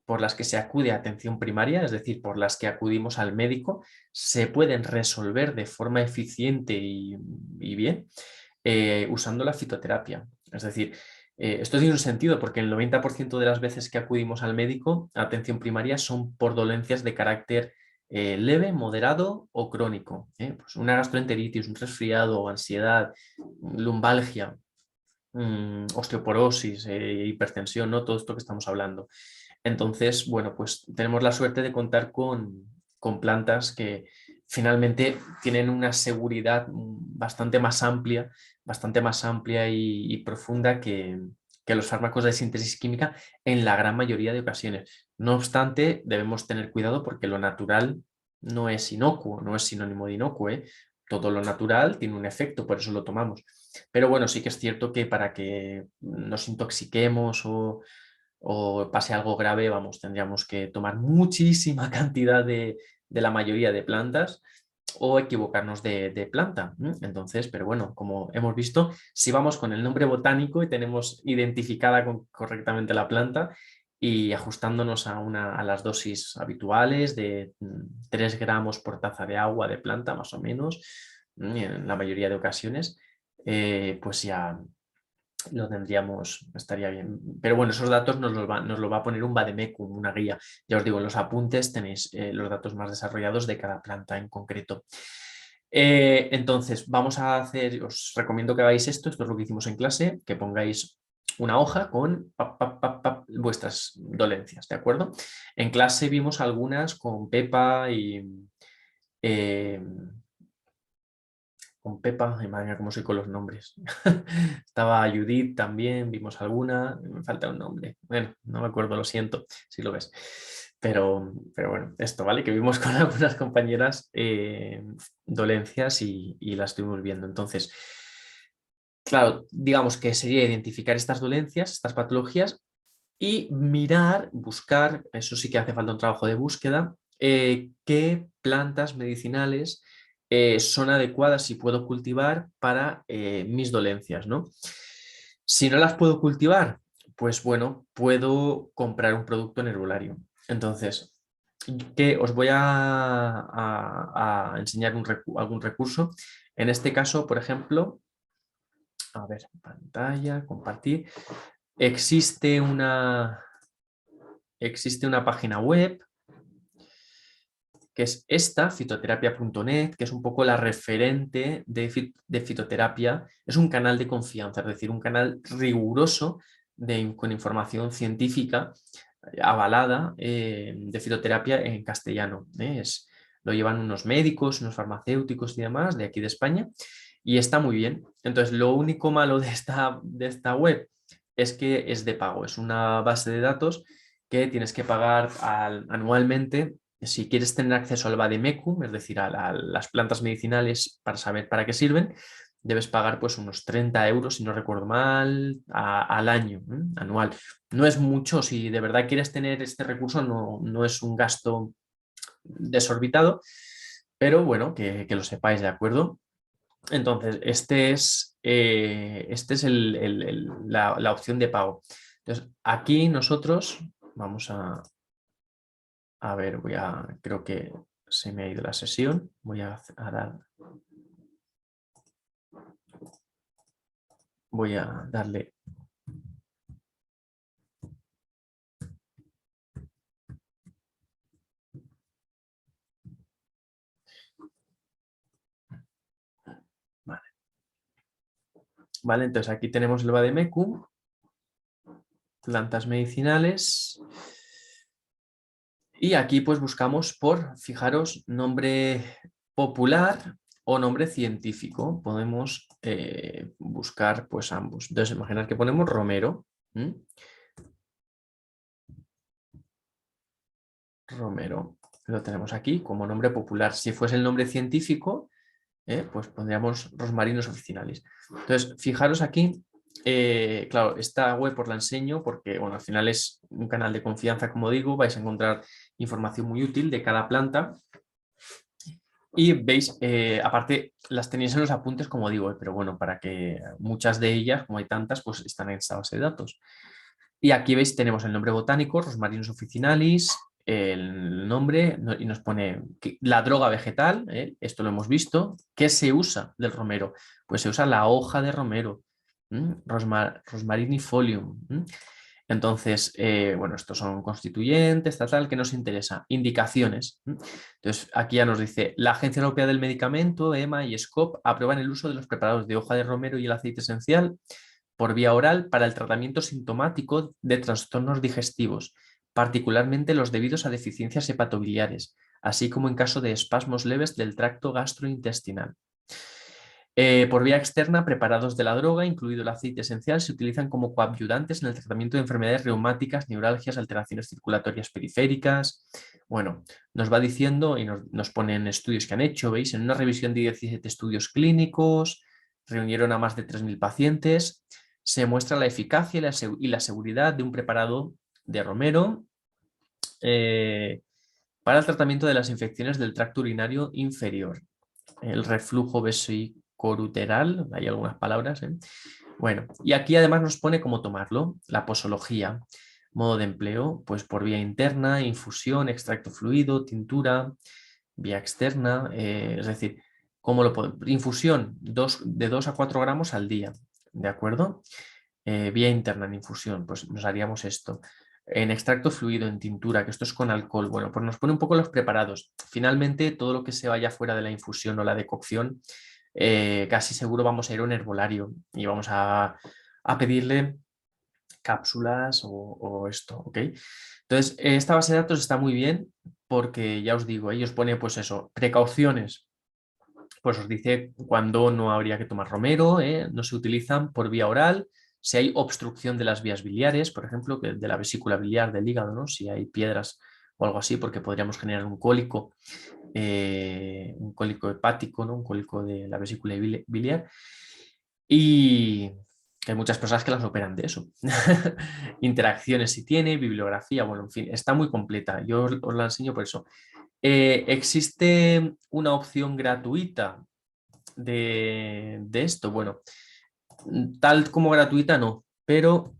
Speaker 1: por las que se acude a atención primaria, es decir, por las que acudimos al médico, se pueden resolver de forma eficiente y bien usando la fitoterapia. Es decir, esto tiene un sentido porque el 90% de las veces que acudimos al médico a atención primaria son por dolencias de carácter leve, moderado o crónico. Pues una gastroenteritis, un resfriado, ansiedad, lumbalgia, osteoporosis, hipertensión, ¿no? Todo esto que estamos hablando. Entonces, bueno, pues tenemos la suerte de contar con plantas que finalmente tienen una seguridad bastante más amplia y profunda que los fármacos de síntesis química en la gran mayoría de ocasiones. No obstante, debemos tener cuidado porque lo natural no es inocuo, no es sinónimo de inocuo, ¿eh? Todo lo natural tiene un efecto, por eso lo tomamos. Pero bueno, sí que es cierto que para que nos intoxiquemos o pase algo grave, vamos, tendríamos que tomar muchísima cantidad de la mayoría de plantas o equivocarnos de planta. Entonces, pero bueno, como hemos visto, si vamos con el nombre botánico y tenemos identificada correctamente la planta y ajustándonos a las dosis habituales de 3 gramos por taza de agua de planta, más o menos, en la mayoría de ocasiones, pues ya lo tendríamos, estaría bien. Pero bueno, esos datos nos lo va a poner un vademecum, una guía. Ya os digo, en los apuntes tenéis los datos más desarrollados de cada planta en concreto. Entonces, vamos a hacer, os recomiendo que hagáis esto es lo que hicimos en clase, que pongáis una hoja con vuestras dolencias, ¿de acuerdo? En clase vimos algunas con Pepa y... eh, con Pepa, ay, madre mía, cómo soy con los nombres. Estaba Judith también, vimos alguna, me falta un nombre. Bueno, no me acuerdo, lo siento, si lo ves. Pero bueno, esto, ¿vale? Que vimos con algunas compañeras dolencias y las estuvimos viendo. Entonces, claro, digamos que sería identificar estas dolencias, estas patologías y mirar, buscar, eso sí que hace falta un trabajo de búsqueda, qué plantas medicinales son adecuadas y puedo cultivar para mis dolencias, ¿no? Si no las puedo cultivar, pues bueno, puedo comprar un producto en herbolario. Entonces, que os voy a enseñar algún recurso. En este caso, por ejemplo, a ver, pantalla, compartir. Existe existe una página web que es esta, fitoterapia.net, que es un poco la referente de fitoterapia. Es un canal de confianza, es decir, un canal riguroso con información científica avalada de fitoterapia en castellano. Lo llevan unos médicos, unos farmacéuticos y demás de aquí de España y está muy bien. Entonces, lo único malo de esta web es que es de pago, es una base de datos que tienes que pagar anualmente si quieres tener acceso al vademecum, es decir, a las plantas medicinales para saber para qué sirven, debes pagar pues unos 30 euros, si no recuerdo mal, al año, anual. No es mucho, si de verdad quieres tener este recurso, no es un gasto desorbitado, pero bueno, que lo sepáis, ¿de acuerdo? Entonces, este es la opción de pago. Entonces, aquí nosotros vamos a ver, creo que se me ha ido la sesión. Voy a darle. Vale, vale, entonces aquí tenemos el vademecum, plantas medicinales. Y aquí pues buscamos por, fijaros, nombre popular o nombre científico. Podemos buscar pues ambos. Entonces, imaginar que ponemos Romero. Romero. Lo tenemos aquí como nombre popular. Si fuese el nombre científico, pues pondríamos Rosmarinus officinalis. Entonces, fijaros aquí, claro, esta web os la enseño porque, bueno, al final es un canal de confianza, como digo, vais a encontrar información muy útil de cada planta. Y veis, aparte las tenéis en los apuntes, como digo, pero bueno, para que muchas de ellas, como hay tantas, pues están en esta base de datos. Y aquí veis, tenemos el nombre botánico, Rosmarinus officinalis, el nombre, y nos pone la droga vegetal, esto lo hemos visto. ¿Qué se usa del romero? Pues se usa la hoja de romero, Rosmarinifolium. Entonces, bueno, estos son constituyentes, tal, que nos interesa. Indicaciones. Entonces, aquí ya nos dice, la Agencia Europea del Medicamento, EMA y SCOP aprueban el uso de los preparados de hoja de romero y el aceite esencial por vía oral para el tratamiento sintomático de trastornos digestivos, particularmente los debidos a deficiencias hepatobiliares, así como en caso de espasmos leves del tracto gastrointestinal. Por vía externa, preparados de la droga, incluido el aceite esencial, se utilizan como coadyuvantes en el tratamiento de enfermedades reumáticas, neuralgias, alteraciones circulatorias periféricas. Bueno, nos va diciendo y nos ponen estudios que han hecho, ¿veis? En una revisión de 17 estudios clínicos, reunieron a más de 3.000 pacientes, se muestra la eficacia y la seguridad de un preparado de romero para el tratamiento de las infecciones del tracto urinario inferior, el reflujo vesicoruteral, hay algunas palabras. Bueno, y aquí además nos pone cómo tomarlo, la posología, modo de empleo, pues por vía interna, infusión, extracto fluido, tintura, vía externa, es decir, ¿cómo lo podemos? Infusión, de 2 a 4 gramos al día, ¿de acuerdo? Vía interna en infusión, pues nos haríamos esto. En extracto fluido, en tintura, que esto es con alcohol, bueno, pues nos pone un poco los preparados. Finalmente, todo lo que se vaya fuera de la infusión o la decocción, casi seguro vamos a ir a un herbolario y vamos a pedirle cápsulas o esto, ¿ok? Entonces, esta base de datos está muy bien porque ya os digo, ellos ponen pues eso, precauciones, pues os dice cuándo no habría que tomar romero, no se utilizan por vía oral, si hay obstrucción de las vías biliares, por ejemplo, de la vesícula biliar del hígado, ¿no? Si hay piedras o algo así, porque podríamos generar un cólico hepático, ¿no? Un cólico de la vesícula biliar. Y que hay muchas personas que las operan de eso. Interacciones si tiene, bibliografía, bueno, en fin, está muy completa. Yo os la enseño por eso. ¿Existe una opción gratuita de esto? Bueno, tal como gratuita no, pero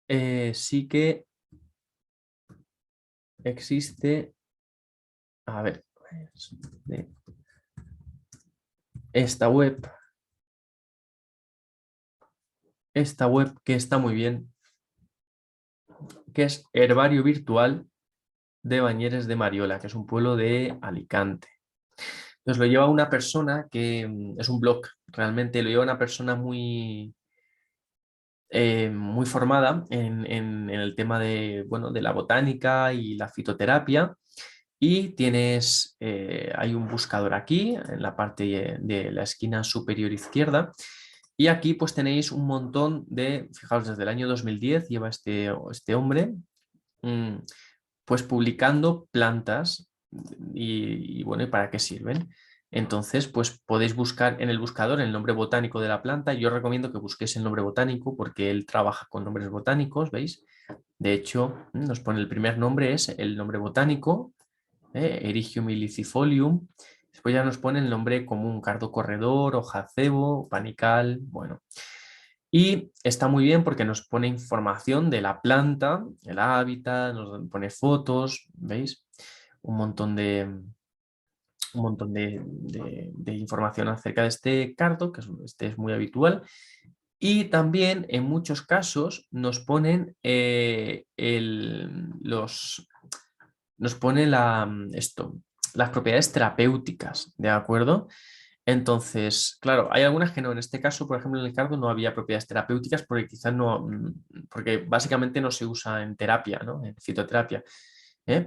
Speaker 1: sí que existe, a ver, esta web que está muy bien, que es Herbario Virtual de Bañeres de Mariola, que es un pueblo de Alicante. Entonces lo lleva una persona que es un blog, realmente lo lleva una persona muy formada en el tema de, bueno, de la botánica y la fitoterapia. Y hay un buscador aquí en la parte de la esquina superior izquierda. Y aquí pues tenéis un montón de, fijaos, desde el año 2010 lleva este hombre pues publicando plantas bueno, ¿y para qué sirven? Entonces, pues podéis buscar en el buscador el nombre botánico de la planta. Yo recomiendo que busquéis el nombre botánico porque él trabaja con nombres botánicos, ¿veis? De hecho, nos pone el primer nombre, es el nombre botánico, Erigium ilicifolium. Después ya nos pone el nombre común, cardo corredor, hoja cebo, panical, bueno. Y está muy bien porque nos pone información de la planta, el hábitat, nos pone fotos, ¿veis? Un montón de información acerca de este cardo, que este es muy habitual. Y también en muchos casos nos ponen nos pone las propiedades terapéuticas, ¿de acuerdo? Entonces, claro, hay algunas que no. En este caso, por ejemplo, en el cardo no había propiedades terapéuticas porque quizás no, porque básicamente no se usa en terapia, ¿no? En fitoterapia.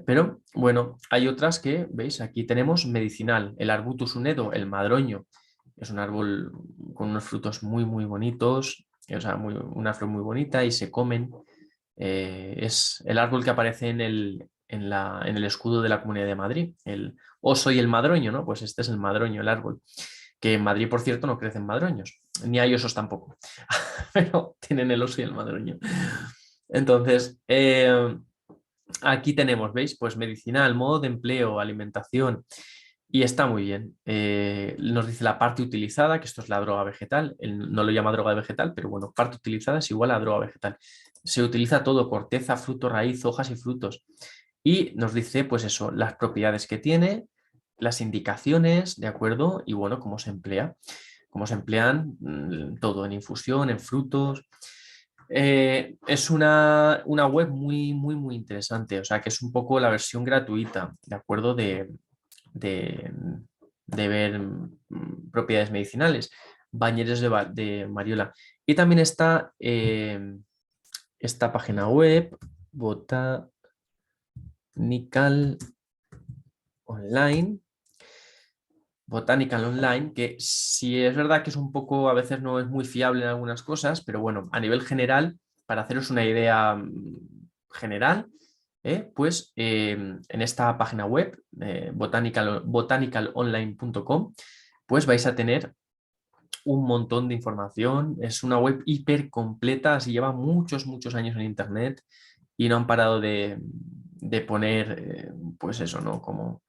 Speaker 1: Pero bueno, hay otras que, ¿veis? Aquí tenemos medicinal, el Arbutus unedo, el madroño. Es un árbol con unos frutos muy, muy bonitos, o sea, una flor muy bonita y se comen. Es el árbol que aparece en el escudo de la Comunidad de Madrid, el oso y el madroño, ¿no? Pues este es el madroño, el árbol, que en Madrid, por cierto, no crecen madroños, ni hay osos tampoco, pero tienen el oso y el madroño. Entonces, aquí tenemos, ¿veis? Pues medicinal, modo de empleo, alimentación, y está muy bien. Nos dice la parte utilizada, que esto es la droga vegetal. Él no lo llama droga vegetal, pero bueno, parte utilizada es igual a droga vegetal. Se utiliza todo, corteza, fruto, raíz, hojas y frutos. Y nos dice, pues eso, las propiedades que tiene, las indicaciones, ¿de acuerdo? Y bueno, cómo se emplea. Cómo se emplean todo, en infusión, en frutos. Es una web muy, muy, muy interesante. O sea, que es un poco la versión gratuita, ¿de acuerdo? De, de ver propiedades medicinales, bañeros de Mariola. Y también está esta página web, Botanical Online, Botanical Online, que sí es verdad que es un poco, a veces no es muy fiable en algunas cosas, pero bueno, a nivel general, para haceros una idea general, pues en esta página web, botanicalonline.com, pues vais a tener un montón de información. Es una web hiper completa, así lleva muchos, muchos años en Internet y no han parado de poner, pues eso, ¿no? Como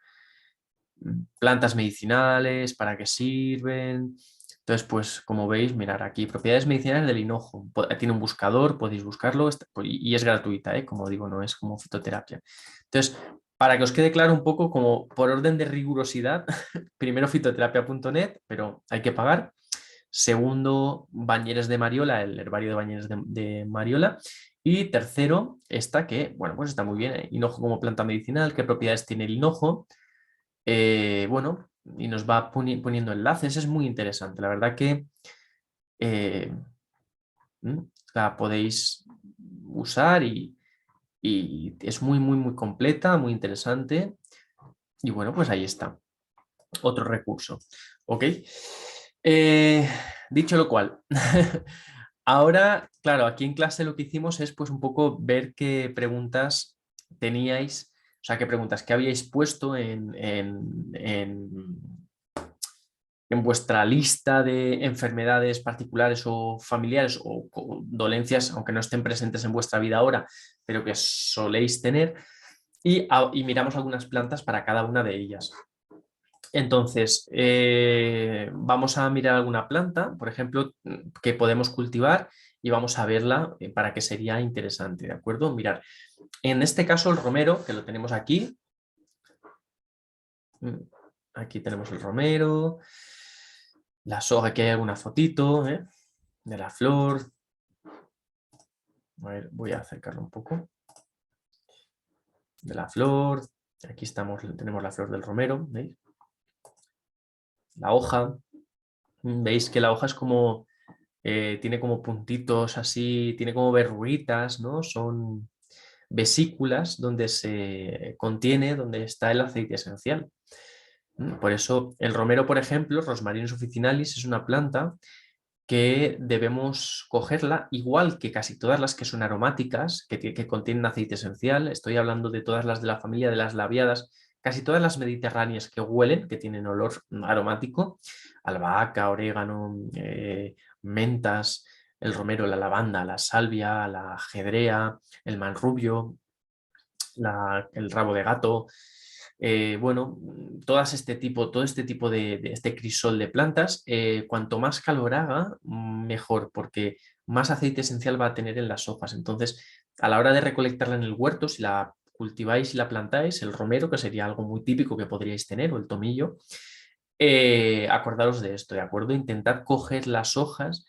Speaker 1: plantas medicinales, para qué sirven. Entonces, pues como veis, mirar aquí, propiedades medicinales del hinojo. Tiene un buscador, podéis buscarlo y es gratuita, ¿eh? Como digo, no es como fitoterapia. Entonces, para que os quede claro un poco, como por orden de rigurosidad, primero fitoterapia.net, pero hay que pagar. Segundo, Bañeres de Mariola, el herbario de Bañeres de Mariola. Y tercero, esta que, bueno, pues está muy bien, ¿eh? Hinojo como planta medicinal, qué propiedades tiene el hinojo. Bueno, y nos va poniendo enlaces, es muy interesante. La verdad que eh, la podéis usar y es muy, muy, muy completa, muy interesante. Y bueno, pues ahí está, otro recurso. ¿Ok? Eh, Dicho lo cual, ahora, claro, aquí en clase lo que hicimos es pues un poco ver qué preguntas teníais, o sea, qué preguntas que habíais puesto en vuestra lista de enfermedades particulares o familiares o dolencias, aunque no estén presentes en vuestra vida ahora, pero que soléis tener, y miramos algunas plantas para cada una de ellas. Entonces, vamos a mirar alguna planta, por ejemplo, que podemos cultivar y vamos a verla para que sería interesante, ¿de acuerdo? Mirar, en este caso el romero, que lo tenemos aquí. Aquí tenemos el romero, la soja, aquí hay alguna fotito de la flor. A ver, voy a acercarlo un poco. De la flor. Aquí tenemos la flor del romero, ¿veis? La hoja. Veis que la hoja es como, tiene como puntitos así, tiene como verruguitas, ¿no? Son vesículas donde se contiene, donde está el aceite esencial. Por eso el romero, por ejemplo, Rosmarinus officinalis, es una planta que debemos cogerla, igual que casi todas las que son aromáticas, que contienen aceite esencial. Estoy hablando de todas las de la familia de las labiadas, casi todas las mediterráneas que huelen, que tienen olor aromático, albahaca, orégano, mentas, el romero, la lavanda, la salvia, la jedrea, el manrubio, el rabo de gato, bueno, todo este tipo de este crisol de plantas, cuanto más calor haga, mejor, porque más aceite esencial va a tener en las hojas. Entonces, a la hora de recolectarla en el huerto, si la cultiváis y la plantáis, el romero, que sería algo muy típico que podríais tener, o el tomillo, acordaros de esto, ¿de acuerdo? Intentad coger las hojas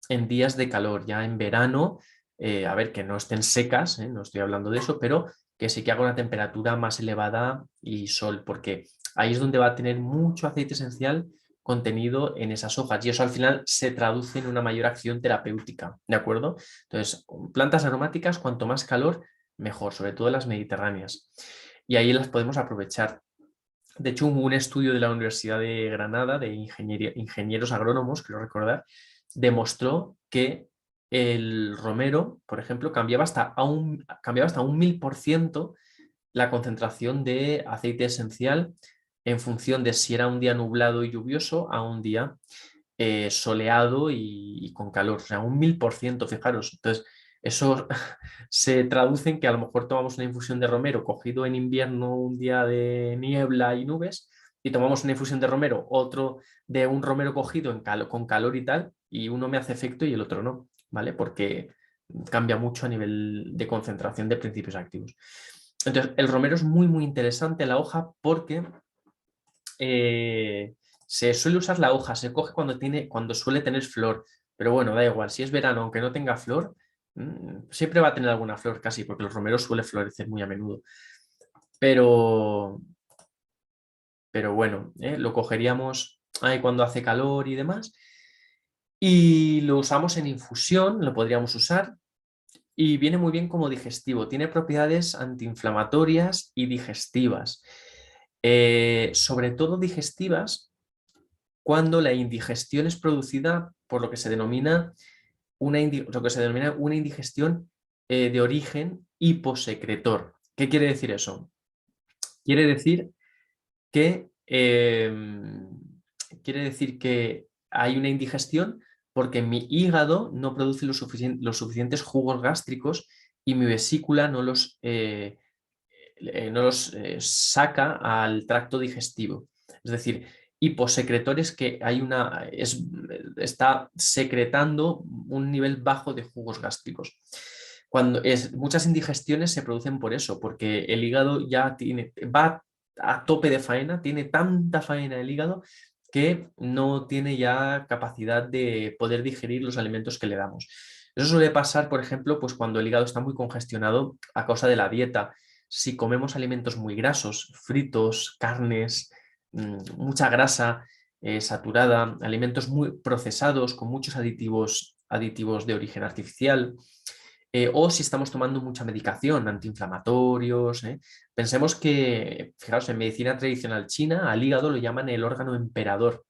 Speaker 1: en días de calor, ya en verano, a ver, que no estén secas, no estoy hablando de eso, pero que sí que haga una temperatura más elevada y sol, porque ahí es donde va a tener mucho aceite esencial contenido en esas hojas y eso al final se traduce en una mayor acción terapéutica, ¿de acuerdo? Entonces, plantas aromáticas, cuanto más calor, mejor, sobre todo las mediterráneas. Y ahí las podemos aprovechar. De hecho, hubo un estudio de la Universidad de Granada de ingenieros agrónomos, creo recordar, demostró que el romero, por ejemplo, cambiaba hasta un 1000% la concentración de aceite esencial en función de si era un día nublado y lluvioso a un día soleado y con calor. O sea, un 1000%, fijaros. Entonces, eso se traduce en que a lo mejor tomamos una infusión de romero cogido en invierno un día de niebla y nubes y tomamos una infusión de romero, otro de un romero cogido con calor y tal, y uno me hace efecto y el otro no, ¿vale? Porque cambia mucho a nivel de concentración de principios activos. Entonces, el romero es muy, muy interesante la hoja porque se suele usar la hoja, se coge cuando suele tener flor, pero bueno, da igual, si es verano, aunque no tenga flor, siempre va a tener alguna flor casi, porque el romero suele florecer muy a menudo. Pero, pero bueno, lo cogeríamos ahí cuando hace calor y demás, y lo usamos en infusión, lo podríamos usar, y viene muy bien como digestivo, tiene propiedades antiinflamatorias y digestivas. Sobre todo digestivas cuando la indigestión es producida por lo que se denomina una indigestión de origen hiposecretor. ¿Qué quiere decir eso? Quiere decir que, quiere decir que hay una indigestión porque mi hígado no produce los suficientes jugos gástricos y mi vesícula no los saca al tracto digestivo. Es decir, hiposecretores que está secretando un nivel bajo de jugos gástricos. Muchas indigestiones se producen por eso, porque el hígado va a tope de faena, tiene tanta faena el hígado que no tiene ya capacidad de poder digerir los alimentos que le damos. Eso suele pasar, por ejemplo, pues cuando el hígado está muy congestionado a causa de la dieta. Si comemos alimentos muy grasos, fritos, carnes, mucha grasa saturada, alimentos muy procesados con muchos aditivos de origen artificial, o si estamos tomando mucha medicación, antiinflamatorios. Pensemos que, fijaos, en medicina tradicional china, al hígado lo llaman el órgano emperador.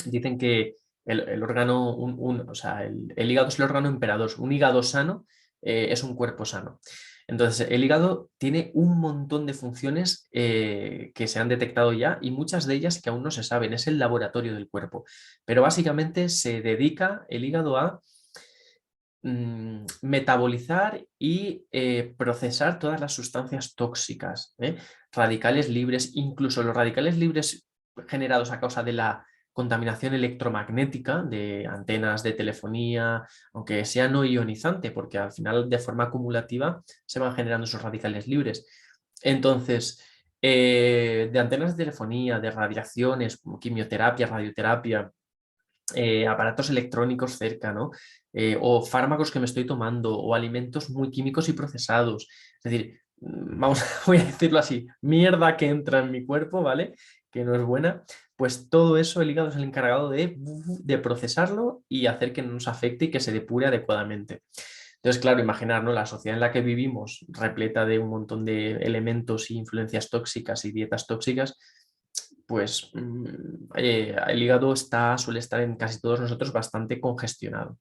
Speaker 1: Dicen que el órgano, o sea, el hígado es el órgano emperador. Un hígado sano es un cuerpo sano. Entonces, el hígado tiene un montón de funciones que se han detectado ya y muchas de ellas que aún no se saben. Es el laboratorio del cuerpo. Pero básicamente se dedica el hígado a metabolizar y procesar todas las sustancias tóxicas, radicales libres, incluso los radicales libres generados a causa de la contaminación electromagnética de antenas de telefonía, aunque sea no ionizante, porque al final de forma acumulativa se van generando esos radicales libres. Entonces, de antenas de telefonía, de radiaciones, quimioterapia, radioterapia, aparatos electrónicos cerca, ¿no? O fármacos que me estoy tomando, o alimentos muy químicos y procesados. Es decir, voy a decirlo así, mierda que entra en mi cuerpo, ¿vale? Que no es buena. Pues todo eso el hígado es el encargado de procesarlo y hacer que no nos afecte y que se depure adecuadamente. Entonces, claro, imaginar, ¿no? La sociedad en la que vivimos, repleta de un montón de elementos e influencias tóxicas y dietas tóxicas, pues el hígado suele estar en casi todos nosotros bastante congestionado.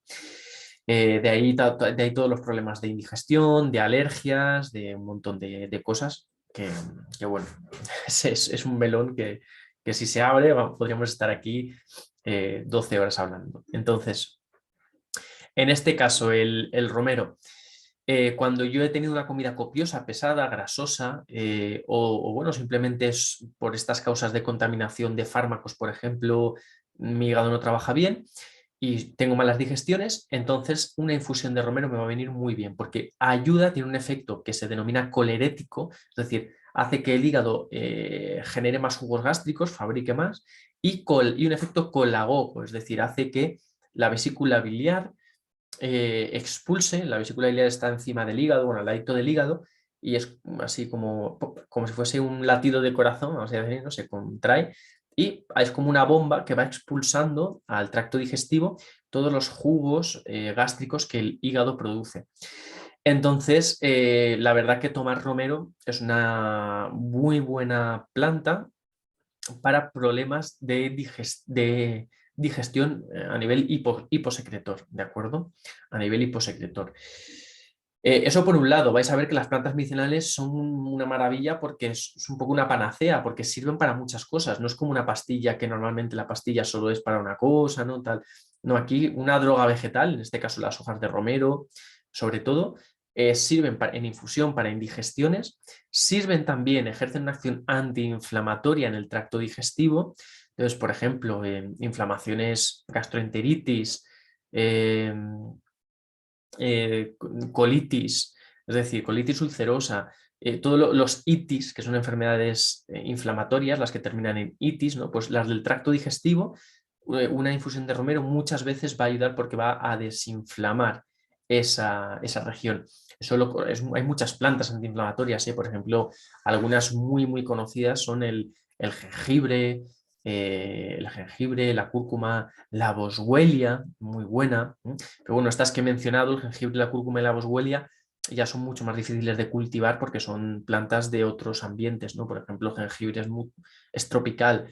Speaker 1: De ahí todos los problemas de indigestión, de alergias, de un montón de cosas que, bueno, es un melón que si se abre podríamos estar aquí 12 horas hablando. Entonces, en este caso, el romero, cuando yo he tenido una comida copiosa, pesada, grasosa, o bueno, simplemente es por estas causas de contaminación de fármacos, por ejemplo, mi hígado no trabaja bien y tengo malas digestiones, entonces una infusión de romero me va a venir muy bien porque ayuda, tiene un efecto que se denomina colerético, es decir, hace que el hígado genere más jugos gástricos, fabrique más, y un efecto colagogo, es decir, hace que la vesícula biliar expulse, la vesícula biliar está encima del hígado, bueno, al ladito del hígado, y es así como si fuese un latido de corazón, vamos a decir, ¿no? Se contrae y es como una bomba que va expulsando al tracto digestivo todos los jugos gástricos que el hígado produce. Entonces, la verdad que tomar romero es una muy buena planta para problemas de digestión a nivel hiposecretor, ¿de acuerdo? A nivel hiposecretor. Eso por un lado, vais a ver que las plantas medicinales son una maravilla porque es un poco una panacea, porque sirven para muchas cosas. No es como una pastilla que normalmente la pastilla solo es para una cosa, ¿no? Tal. No, aquí una droga vegetal, en este caso las hojas de romero, sobre todo, sirven en infusión para indigestiones, sirven también, ejercen una acción antiinflamatoria en el tracto digestivo. Entonces, por ejemplo, inflamaciones, gastroenteritis, eh, colitis, es decir, colitis ulcerosa, todos los itis, que son enfermedades inflamatorias, las que terminan en itis, ¿no? Pues las del tracto digestivo, una infusión de romero muchas veces va a ayudar porque va a desinflamar esa región. Hay muchas plantas antiinflamatorias, por ejemplo, algunas muy, muy conocidas son el jengibre, la cúrcuma, la boswellia, muy buena. Pero bueno, estas que he mencionado, el jengibre, la cúrcuma y la boswellia, ya son mucho más difíciles de cultivar porque son plantas de otros ambientes, ¿no? Por ejemplo, el jengibre es tropical,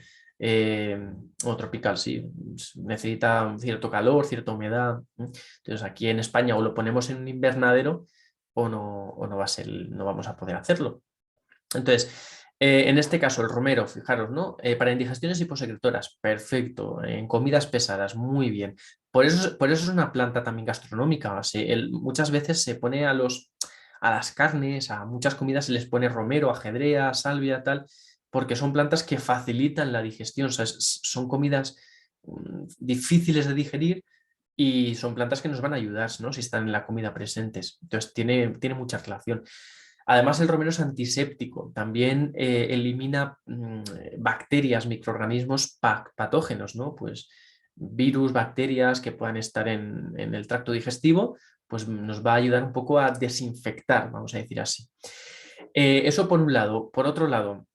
Speaker 1: o tropical, sí, necesita cierto calor, cierta humedad. Entonces aquí en España o lo ponemos en un invernadero o no va a ser, no vamos a poder hacerlo. Entonces, en este caso, el romero, fijaros, ¿no? Para indigestiones hiposecretoras, perfecto. En comidas pesadas, muy bien. Por eso es una planta también gastronómica. Muchas veces se pone a las carnes, a muchas comidas se les pone romero, ajedrea, salvia, tal, porque son plantas que facilitan la digestión. O sea, son comidas difíciles de digerir y son plantas que nos van a ayudar, ¿no? Si están en la comida presentes. Entonces, tiene mucha relación. Además, el romero es antiséptico, también elimina bacterias, microorganismos patógenos, ¿no? Pues virus, bacterias que puedan estar en el tracto digestivo, pues nos va a ayudar un poco a desinfectar, vamos a decir así. Eso por un lado. Por otro lado,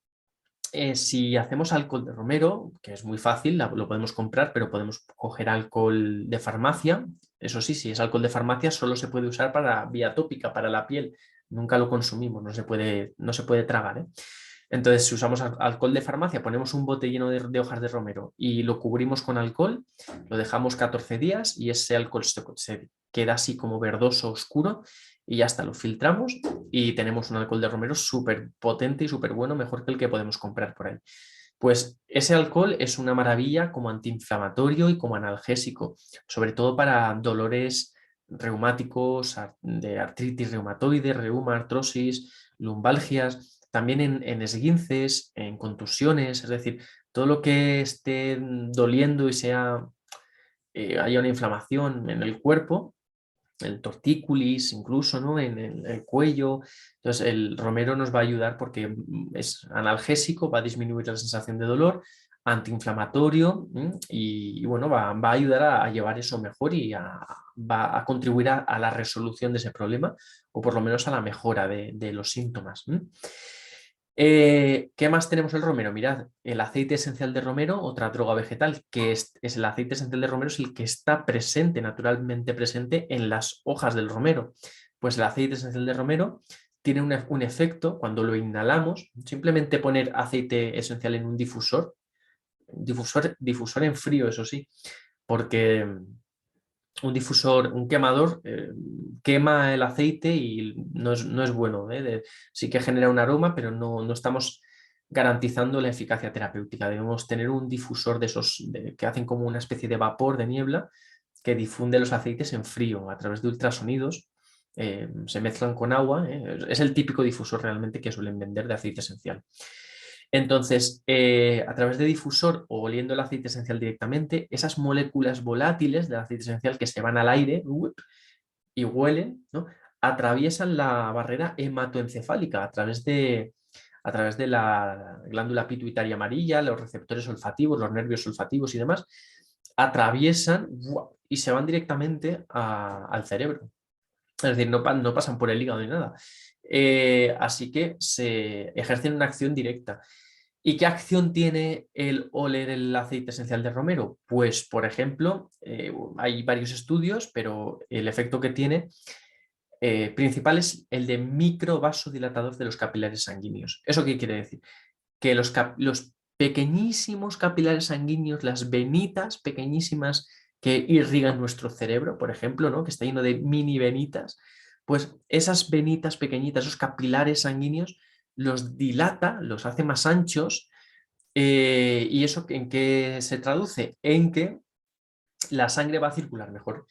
Speaker 1: si hacemos alcohol de romero, que es muy fácil, lo podemos comprar, pero podemos coger alcohol de farmacia. Eso sí, si es alcohol de farmacia, solo se puede usar para vía tópica, para la piel. Nunca lo consumimos, no se puede tragar, ¿eh? Entonces, si usamos alcohol de farmacia, ponemos un bote lleno de hojas de romero y lo cubrimos con alcohol, lo dejamos 14 días y ese alcohol se queda así como verdoso, oscuro y ya está, lo filtramos y tenemos un alcohol de romero súper potente y súper bueno, mejor que el que podemos comprar por ahí. Pues ese alcohol es una maravilla como antiinflamatorio y como analgésico, sobre todo para dolores reumáticos, de artritis reumatoide, reuma, artrosis, lumbalgias, también en esguinces, en contusiones, es decir, todo lo que esté doliendo y haya una inflamación en el cuerpo, el tortícolis, incluso, ¿no? En el cuello. Entonces, el romero nos va a ayudar porque es analgésico, va a disminuir la sensación de dolor, antiinflamatorio, y bueno, va a ayudar a llevar eso mejor y va a contribuir a la resolución de ese problema o por lo menos a la mejora de los síntomas. ¿Qué más tenemos el romero? Mirad, el aceite esencial de romero, otra droga vegetal, que es el aceite esencial de romero, es el que está presente, naturalmente presente en las hojas del romero. Pues el aceite esencial de romero tiene un efecto cuando lo inhalamos, simplemente poner aceite esencial en un difusor, difusor en frío, eso sí, porque un quemador, quema el aceite y no es bueno, ¿eh? Sí que genera un aroma, pero no estamos garantizando la eficacia terapéutica. Debemos tener un difusor de esos que hacen como una especie de vapor de niebla que difunde los aceites en frío a través de ultrasonidos. Se mezclan con agua. Es el típico difusor realmente que suelen vender de aceite esencial. Entonces, a través de difusor o oliendo el aceite esencial directamente, esas moléculas volátiles del aceite esencial que se van al aire y huelen, ¿no? Atraviesan la barrera hematoencefálica a través de la glándula pituitaria amarilla, los receptores olfativos, los nervios olfativos y demás, atraviesan y se van directamente al cerebro. Es decir, no pasan por el hígado ni nada. Así que se ejercen una acción directa. ¿Y qué acción tiene el oler el aceite esencial de romero? Pues, por ejemplo, hay varios estudios, pero el efecto que tiene principal es el de microvasodilatador de los capilares sanguíneos. ¿Eso qué quiere decir? Que los pequeñísimos capilares sanguíneos, las venitas pequeñísimas que irrigan nuestro cerebro, por ejemplo, ¿no? Que está lleno de mini venitas, pues esas venitas pequeñitas, esos capilares sanguíneos, los dilata, los hace más anchos. ¿Y eso en qué se traduce? En que la sangre va a circular mejor,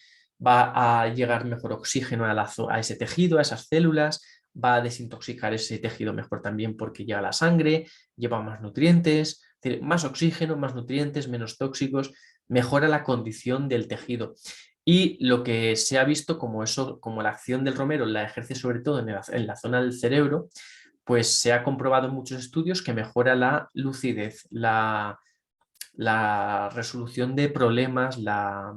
Speaker 1: va a llegar mejor oxígeno a ese tejido, a esas células, va a desintoxicar ese tejido mejor también porque llega la sangre, lleva más nutrientes, es decir, más oxígeno, más nutrientes, menos tóxicos, mejora la condición del tejido. Y lo que se ha visto como la acción del romero la ejerce sobre todo en la zona del cerebro, pues se ha comprobado en muchos estudios que mejora la lucidez, la resolución de problemas, la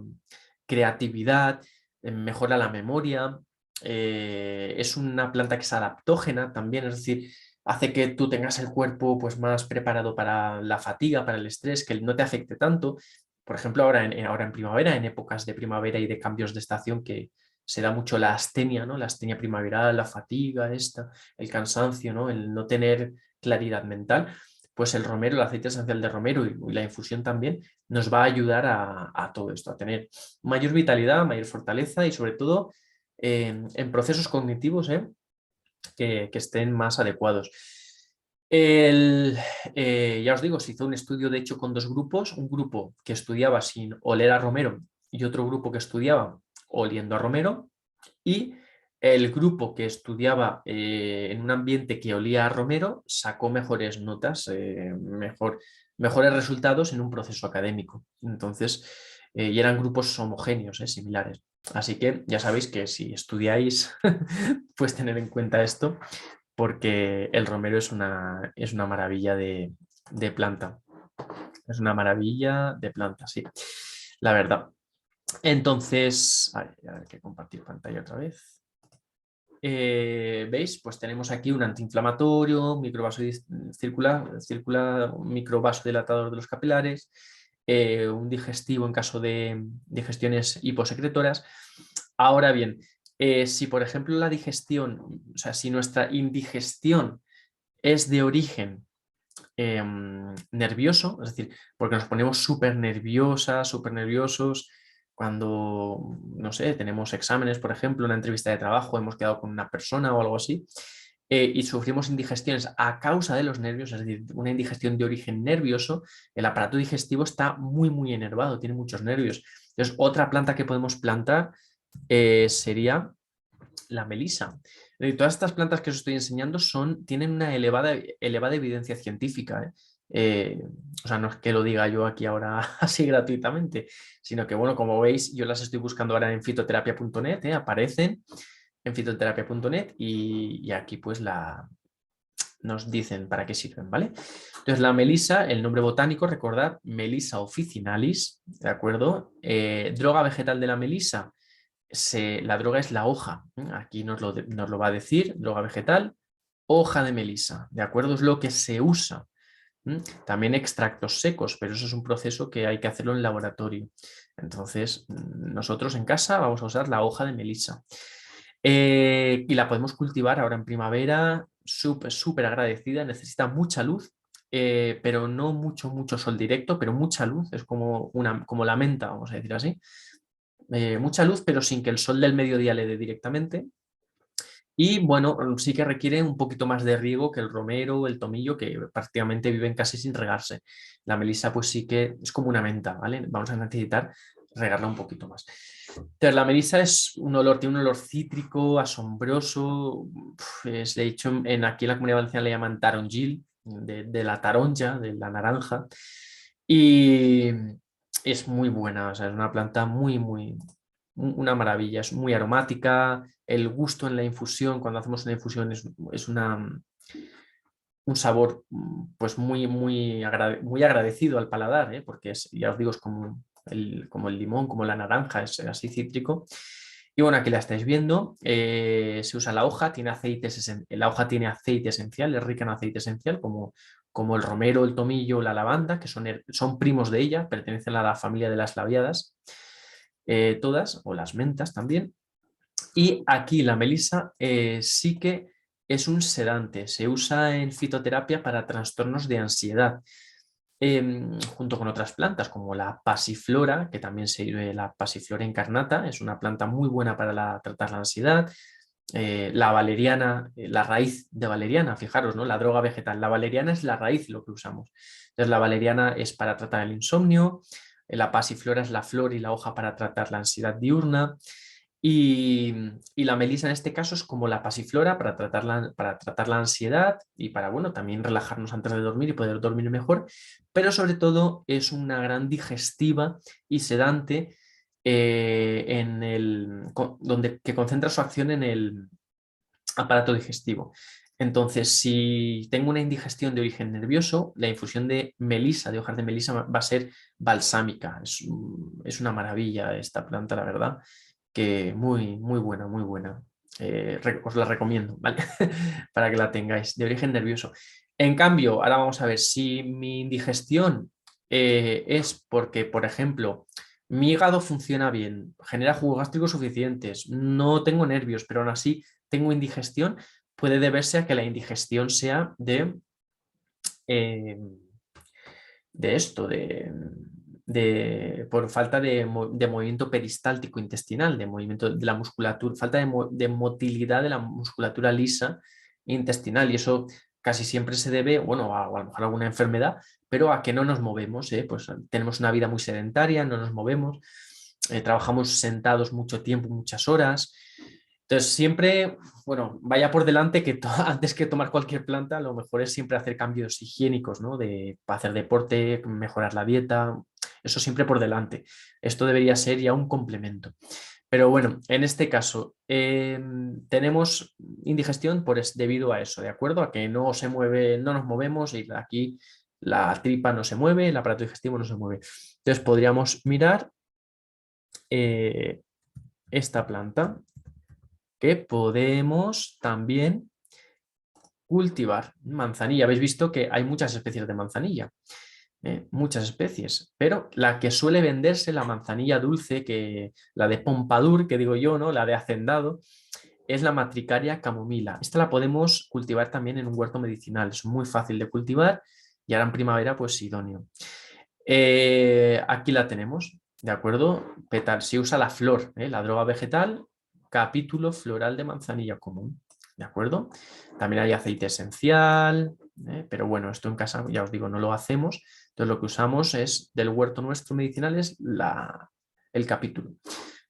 Speaker 1: creatividad, mejora la memoria. Es una planta que es adaptógena también, es decir, hace que tú tengas el cuerpo pues, más preparado para la fatiga, para el estrés, que no te afecte tanto. Por ejemplo, ahora en primavera, en épocas de primavera y de cambios de estación, que se da mucho la astenia, ¿no? La astenia primaveral, la fatiga, el cansancio, ¿no? El no tener claridad mental, pues el romero, el aceite esencial de romero y la infusión también nos va a ayudar a todo esto, a tener mayor vitalidad, mayor fortaleza y sobre todo en procesos cognitivos que estén más adecuados. Ya os digo, se hizo un estudio de hecho con dos grupos, un grupo que estudiaba sin oler a romero y otro grupo que estudiaba oliendo a romero, y el grupo que estudiaba en un ambiente que olía a romero sacó mejores notas, mejores resultados en un proceso académico. Entonces, y eran grupos homogéneos, similares. Así que ya sabéis que si estudiáis, pues tener en cuenta esto, porque el romero es una maravilla de planta. Es una maravilla de planta, sí, la verdad. Entonces, a ver que compartir pantalla otra vez. ¿Veis? Pues tenemos aquí un antiinflamatorio, un microvasodilatador de los capilares, un digestivo en caso de digestiones hiposecretoras. Ahora bien, si por ejemplo la digestión, o sea, si nuestra indigestión es de origen nervioso, es decir, porque nos ponemos súper nerviosas, súper nerviosos cuando, no sé, tenemos exámenes, por ejemplo, una entrevista de trabajo, hemos quedado con una persona o algo así, y sufrimos indigestiones a causa de los nervios, es decir, una indigestión de origen nervioso, el aparato digestivo está muy, muy enervado, tiene muchos nervios. Entonces, otra planta que podemos plantar sería la melisa. Todas estas plantas que os estoy enseñando tienen una elevada evidencia científica. O sea, no es que lo diga yo aquí ahora así gratuitamente, sino que, bueno, como veis, yo las estoy buscando ahora en fitoterapia.net, aparecen en fitoterapia.net y aquí pues nos dicen para qué sirven, ¿vale? Entonces la melisa, el nombre botánico, recordad, Melissa officinalis, ¿de acuerdo? Droga vegetal de la melisa, la droga es la hoja, aquí nos lo va a decir, droga vegetal, hoja de melisa, ¿de acuerdo? Es lo que se usa. También extractos secos, pero eso es un proceso que hay que hacerlo en laboratorio. Entonces, nosotros en casa vamos a usar la hoja de melisa. Y la podemos cultivar ahora en primavera, súper, súper agradecida, necesita mucha luz. pero no mucho sol directo, pero mucha luz, es como la menta, vamos a decir así. Mucha luz, pero sin que el sol del mediodía le dé directamente. Y bueno, sí que requiere un poquito más de riego que el romero, el tomillo, que prácticamente viven casi sin regarse. La melisa pues sí que es como una menta, ¿vale? Vamos a necesitar regarla un poquito más. Entonces la melisa tiene un olor cítrico, asombroso. De hecho, aquí en la Comunidad Valenciana le llaman tarongil, de la taronja, de la naranja. Y es muy buena, o sea, es una planta una maravilla, es muy aromática, el gusto en la infusión, cuando hacemos una infusión es un sabor pues muy agradecido al paladar, ¿eh? Porque ya os digo, es como el limón, como la naranja, es así cítrico. Y bueno, aquí la estáis viendo, se usa la hoja, la hoja tiene aceite esencial, es rica en aceite esencial, como el romero, el tomillo, la lavanda, que son primos de ella, pertenecen a la familia de las labiadas, todas, o las mentas también. Y aquí la melisa sí que es un sedante, se usa en fitoterapia para trastornos de ansiedad, junto con otras plantas como la pasiflora, que también sirve la pasiflora incarnata, es una planta muy buena para tratar la ansiedad. La valeriana, la raíz de valeriana, fijaros, ¿no? La droga vegetal, la valeriana es la raíz lo que usamos. Entonces la valeriana es para tratar el insomnio, la pasiflora es la flor y la hoja para tratar la ansiedad diurna. Y, y la melisa en este caso es como la pasiflora para tratar la ansiedad y para, bueno, también relajarnos antes de dormir y poder dormir mejor, pero sobre todo es una gran digestiva y sedante, que concentra su acción en el aparato digestivo. Entonces, si tengo una indigestión de origen nervioso, la infusión de melisa, de hojas de melisa, va a ser balsámica. Es una maravilla esta planta, la verdad, que muy buena, muy buena. Os la recomiendo, ¿vale? Para que la tengáis, de origen nervioso. En cambio, ahora vamos a ver si mi indigestión es porque, por ejemplo, mi hígado funciona bien, genera jugos gástricos suficientes, no tengo nervios, pero aún así tengo indigestión, puede deberse a que la indigestión sea eh, de esto, por falta de movimiento peristáltico intestinal, de movimiento de la musculatura, falta de motilidad de la musculatura lisa intestinal. Y eso casi siempre se debe, bueno, a lo mejor a alguna enfermedad, pero a que no nos movemos, ¿eh? Pues tenemos una vida muy sedentaria, no nos movemos, trabajamos sentados mucho tiempo, muchas horas. Entonces, siempre, bueno, vaya por delante que antes que tomar cualquier planta, lo mejor es siempre hacer cambios higiénicos, ¿no? Para hacer deporte, mejorar la dieta, eso siempre por delante. Esto debería ser ya un complemento. Pero bueno, en este caso, tenemos indigestión debido a eso, ¿de acuerdo? A que no se mueve, no nos movemos y aquí la tripa no se mueve, el aparato digestivo no se mueve. Entonces, podríamos mirar eh, esta planta que podemos también cultivar. Manzanilla. Habéis visto que hay muchas especies de manzanilla, muchas especies, pero la que suele venderse, la manzanilla dulce, la de Pompadour, que digo yo, ¿no? La de hacendado, es la Matricaria camomila. Esta la podemos cultivar también en un huerto medicinal. Es muy fácil de cultivar y ahora en primavera, pues idóneo. Aquí la tenemos, ¿de acuerdo? Se usa la flor, la droga vegetal, capítulo floral de manzanilla común, ¿de acuerdo? También hay aceite esencial, pero bueno, esto en casa, ya os digo, no lo hacemos. Entonces lo que usamos es, del huerto nuestro medicinal, es el capítulo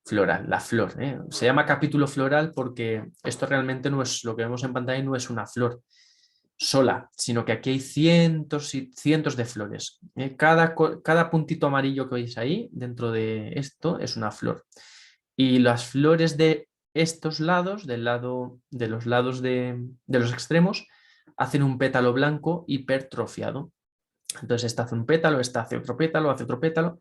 Speaker 1: floral, la flor. Se llama capítulo floral porque esto realmente no es, lo que vemos en pantalla no es una flor sola, sino que aquí hay cientos y cientos de flores. Cada puntito amarillo que veis ahí, dentro de esto, es una flor. Y las flores de estos lados, de los lados de los extremos, hacen un pétalo blanco hipertrofiado. Entonces, esta hace un pétalo, esta hace otro pétalo,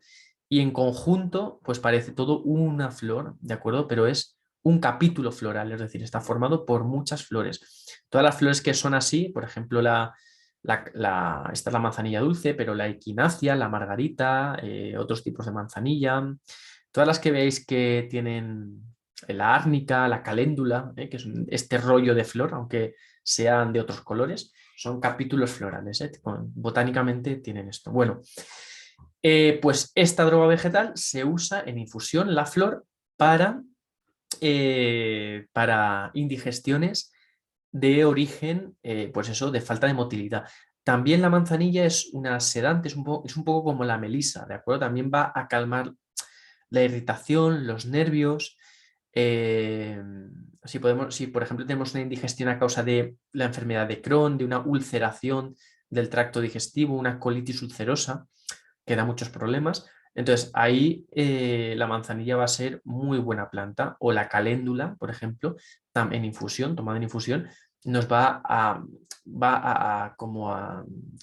Speaker 1: y en conjunto, pues parece todo una flor, ¿de acuerdo? Pero es un capítulo floral, es decir, está formado por muchas flores. Todas las flores que son así, por ejemplo, esta es la manzanilla dulce, pero la equinacia, la margarita, otros tipos de manzanilla, todas las que veáis que tienen la árnica, la caléndula, que es este rollo de flor, aunque sean de otros colores, son capítulos florales, ¿eh? Botánicamente tienen esto. Bueno, pues esta droga vegetal se usa en infusión, la flor, para indigestiones de origen, pues eso, de falta de motilidad. También la manzanilla es una sedante, es un poco como la melisa, ¿de acuerdo? También va a calmar la irritación, los nervios. eh, si por ejemplo tenemos una indigestión a causa de la enfermedad de Crohn, de una ulceración del tracto digestivo, una colitis ulcerosa, que da muchos problemas, entonces ahí la manzanilla va a ser muy buena planta, o la caléndula, por ejemplo, en infusión, tomada en infusión, nos va a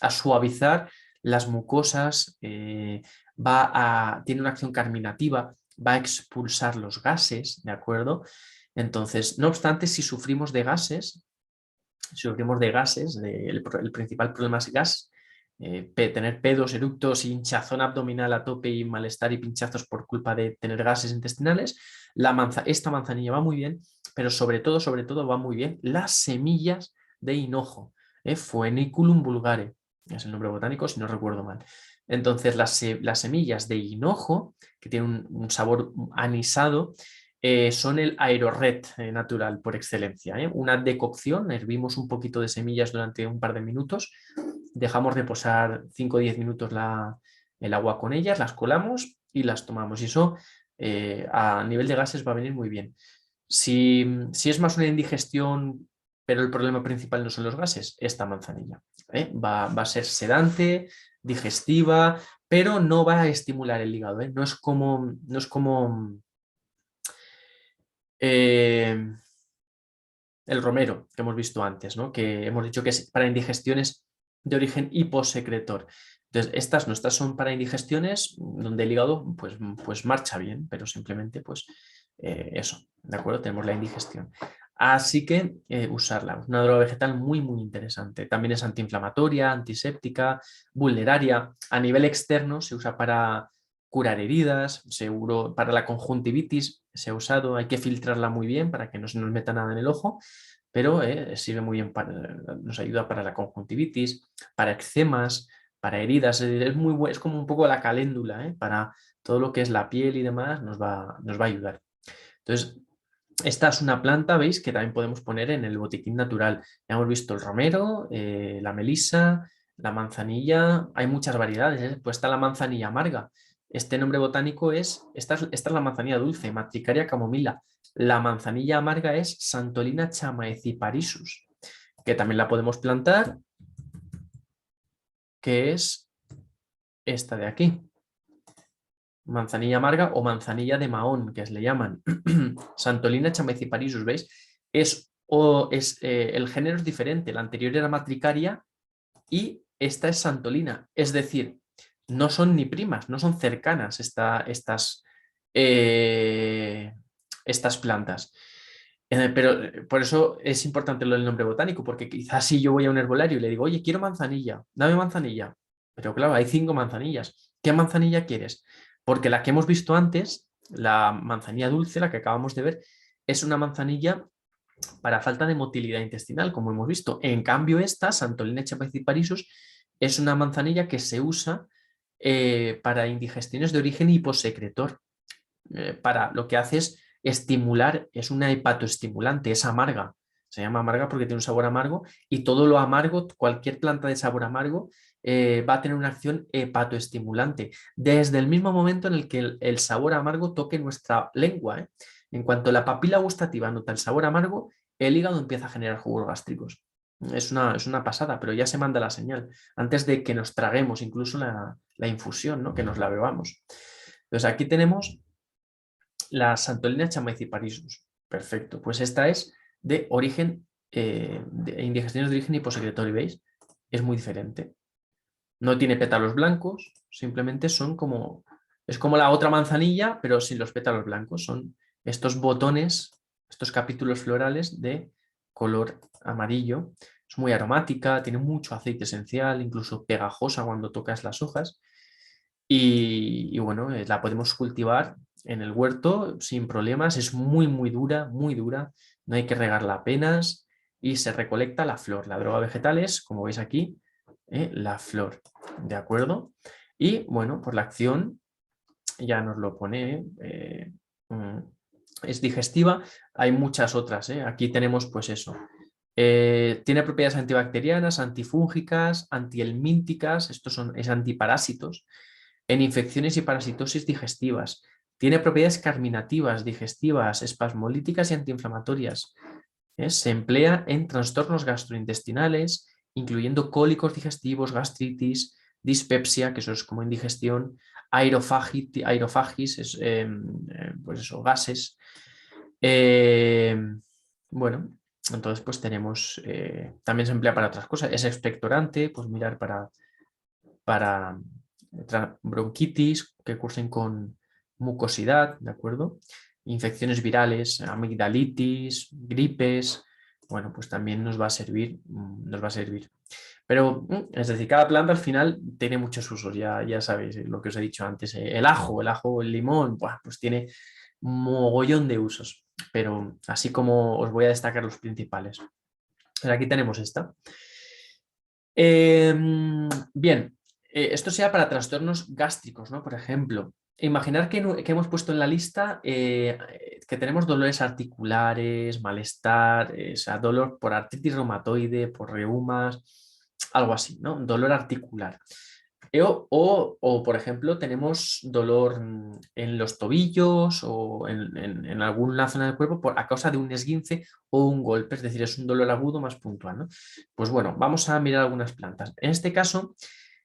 Speaker 1: suavizar las mucosas, tiene una acción carminativa, va a expulsar los gases, ¿de acuerdo? Entonces, no obstante, el principal problema es gas, tener pedos, eructos, hinchazón abdominal a tope y malestar y pinchazos por culpa de tener gases intestinales. Esta manzanilla va muy bien, pero sobre todo va muy bien las semillas de hinojo, Phoeniculum vulgare, es el nombre botánico si no recuerdo mal. Entonces las semillas de hinojo, que tienen un sabor anisado, son el aeroret natural por excelencia. Una decocción, hervimos un poquito de semillas durante un par de minutos, dejamos reposar 5 o 10 minutos el agua con ellas, las colamos y las tomamos. Y eso a nivel de gases va a venir muy bien. Si es más una indigestión, pero el problema principal no son los gases, esta manzanilla. Va a ser sedante, digestiva, pero no va a estimular el hígado. No es como eh, el romero que hemos visto antes, ¿no? Que hemos dicho que es para indigestiones de origen hiposecretor. Entonces, estas son para indigestiones donde el hígado pues marcha bien, pero simplemente pues eso, ¿de acuerdo? Tenemos la indigestión. Así que usarla, es una droga vegetal muy, muy interesante. También es antiinflamatoria, antiséptica, vulneraria. A nivel externo se usa para curar heridas, seguro para la conjuntivitis se ha usado, hay que filtrarla muy bien para que no se nos meta nada en el ojo, pero sirve muy bien nos ayuda para la conjuntivitis, para eczemas, para heridas, es como un poco la caléndula, para todo lo que es la piel y demás nos va a ayudar. Entonces, esta es una planta, veis, que también podemos poner en el botiquín natural. Ya hemos visto el romero, la melisa, la manzanilla, hay muchas variedades, pues está la manzanilla amarga. Este nombre botánico esta es la manzanilla dulce, Matricaria camomila. La manzanilla amarga es Santolina chamaeciparisus, que también la podemos plantar, que es esta de aquí. Manzanilla amarga o manzanilla de Mahón, que le llaman. Santolina chamaeciparisus, ¿veis? El género es diferente. La anterior era Matricaria y esta es Santolina. Es decir, no son ni primas, no son cercanas estas plantas. Pero por eso es importante lo del nombre botánico, porque quizás si yo voy a un herbolario y le digo, oye, quiero manzanilla, dame manzanilla. Pero claro, hay 5 manzanillas. ¿Qué manzanilla quieres? Porque la que hemos visto antes, la manzanilla dulce, la que acabamos de ver, es una manzanilla para falta de motilidad intestinal, como hemos visto. En cambio, esta, Santolina chamaeciparisus, es una manzanilla que se usa para indigestiones de origen hiposecretor. Para lo que hace es estimular, es una hepatoestimulante, es amarga. Se llama amarga porque tiene un sabor amargo y todo lo amargo, cualquier planta de sabor amargo, va a tener una acción hepatoestimulante desde el mismo momento en el que el sabor amargo toque nuestra lengua. En cuanto la papila gustativa nota el sabor amargo, el hígado empieza a generar jugos gástricos. Es una pasada, pero ya se manda la señal antes de que nos traguemos incluso la infusión, ¿no? Que nos la bebamos. Entonces aquí tenemos la Santolina chamaeciparisus. Perfecto. Pues esta es de origen, de indigestiones de origen hiposecretorio, ¿veis? Es muy diferente. No tiene pétalos blancos, simplemente es como la otra manzanilla, pero sin los pétalos blancos. Son estos botones, estos capítulos florales de color amarillo. Es muy aromática, tiene mucho aceite esencial, incluso pegajosa cuando tocas las hojas. Y bueno, la podemos cultivar en el huerto sin problemas. Es muy, muy dura, muy dura. No hay que regarla apenas. y se recolecta la flor. La droga vegetal es, como veis aquí, la flor, ¿de acuerdo? Y bueno, pues la acción ya nos lo pone, es digestiva. Hay muchas otras, aquí tenemos pues eso. Tiene propiedades antibacterianas, antifúngicas, antihelmínticas, es antiparásitos, en infecciones y parasitosis digestivas. Tiene propiedades carminativas, digestivas, espasmolíticas y antiinflamatorias. Se emplea en trastornos gastrointestinales, incluyendo cólicos digestivos, gastritis, dispepsia, que eso es como indigestión, aerofagis, pues eso, gases. Bueno, entonces pues tenemos, también se emplea para otras cosas, es expectorante, pues mirar para bronquitis que cursen con mucosidad, ¿de acuerdo? Infecciones virales, amigdalitis, gripes, bueno, pues también nos va a servir, nos va a servir. Pero, es decir, cada planta al final tiene muchos usos, ya sabéis lo que os he dicho antes. El ajo, el limón, buah, pues tiene un mogollón de usos, pero así como os voy a destacar los principales. Pues aquí tenemos esta. Bien, esto sea para trastornos gástricos, ¿no? Por ejemplo, imaginar que hemos puesto en la lista que tenemos dolores articulares, malestar, o sea, dolor por artritis reumatoide, por reumas, algo así, ¿no? Dolor articular. Por ejemplo, tenemos dolor en los tobillos o en alguna zona del cuerpo a causa de un esguince o un golpe, es decir, es un dolor agudo más puntual, ¿no? Pues bueno, vamos a mirar algunas plantas. En este caso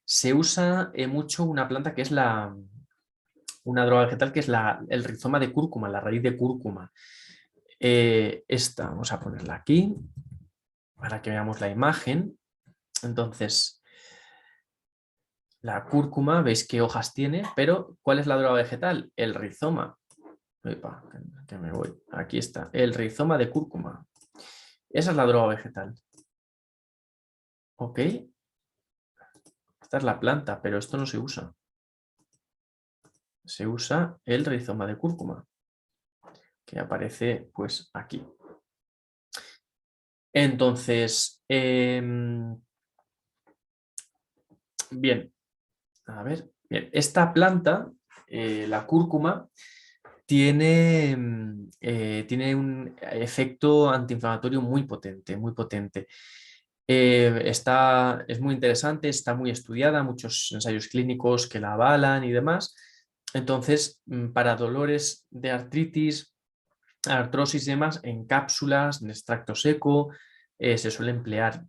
Speaker 1: se usa mucho una planta que es una droga vegetal que es el rizoma de cúrcuma, la raíz de cúrcuma. Esta, vamos a ponerla aquí para que veamos la imagen. Entonces, la cúrcuma, veis qué hojas tiene, pero ¿cuál es la droga vegetal? El rizoma. Epa, que me voy. Aquí está, el rizoma de cúrcuma. Esa es la droga vegetal. Ok. Esta es la planta, pero esto no se usa. Se usa el rizoma de cúrcuma, que aparece pues aquí. Entonces, bien, a ver, bien, esta planta, la cúrcuma, tiene un efecto antiinflamatorio muy potente, muy potente. Es muy interesante, está muy estudiada, muchos ensayos clínicos que la avalan y demás. Entonces, para dolores de artritis, artrosis y demás, en cápsulas, en extracto seco, se suele emplear,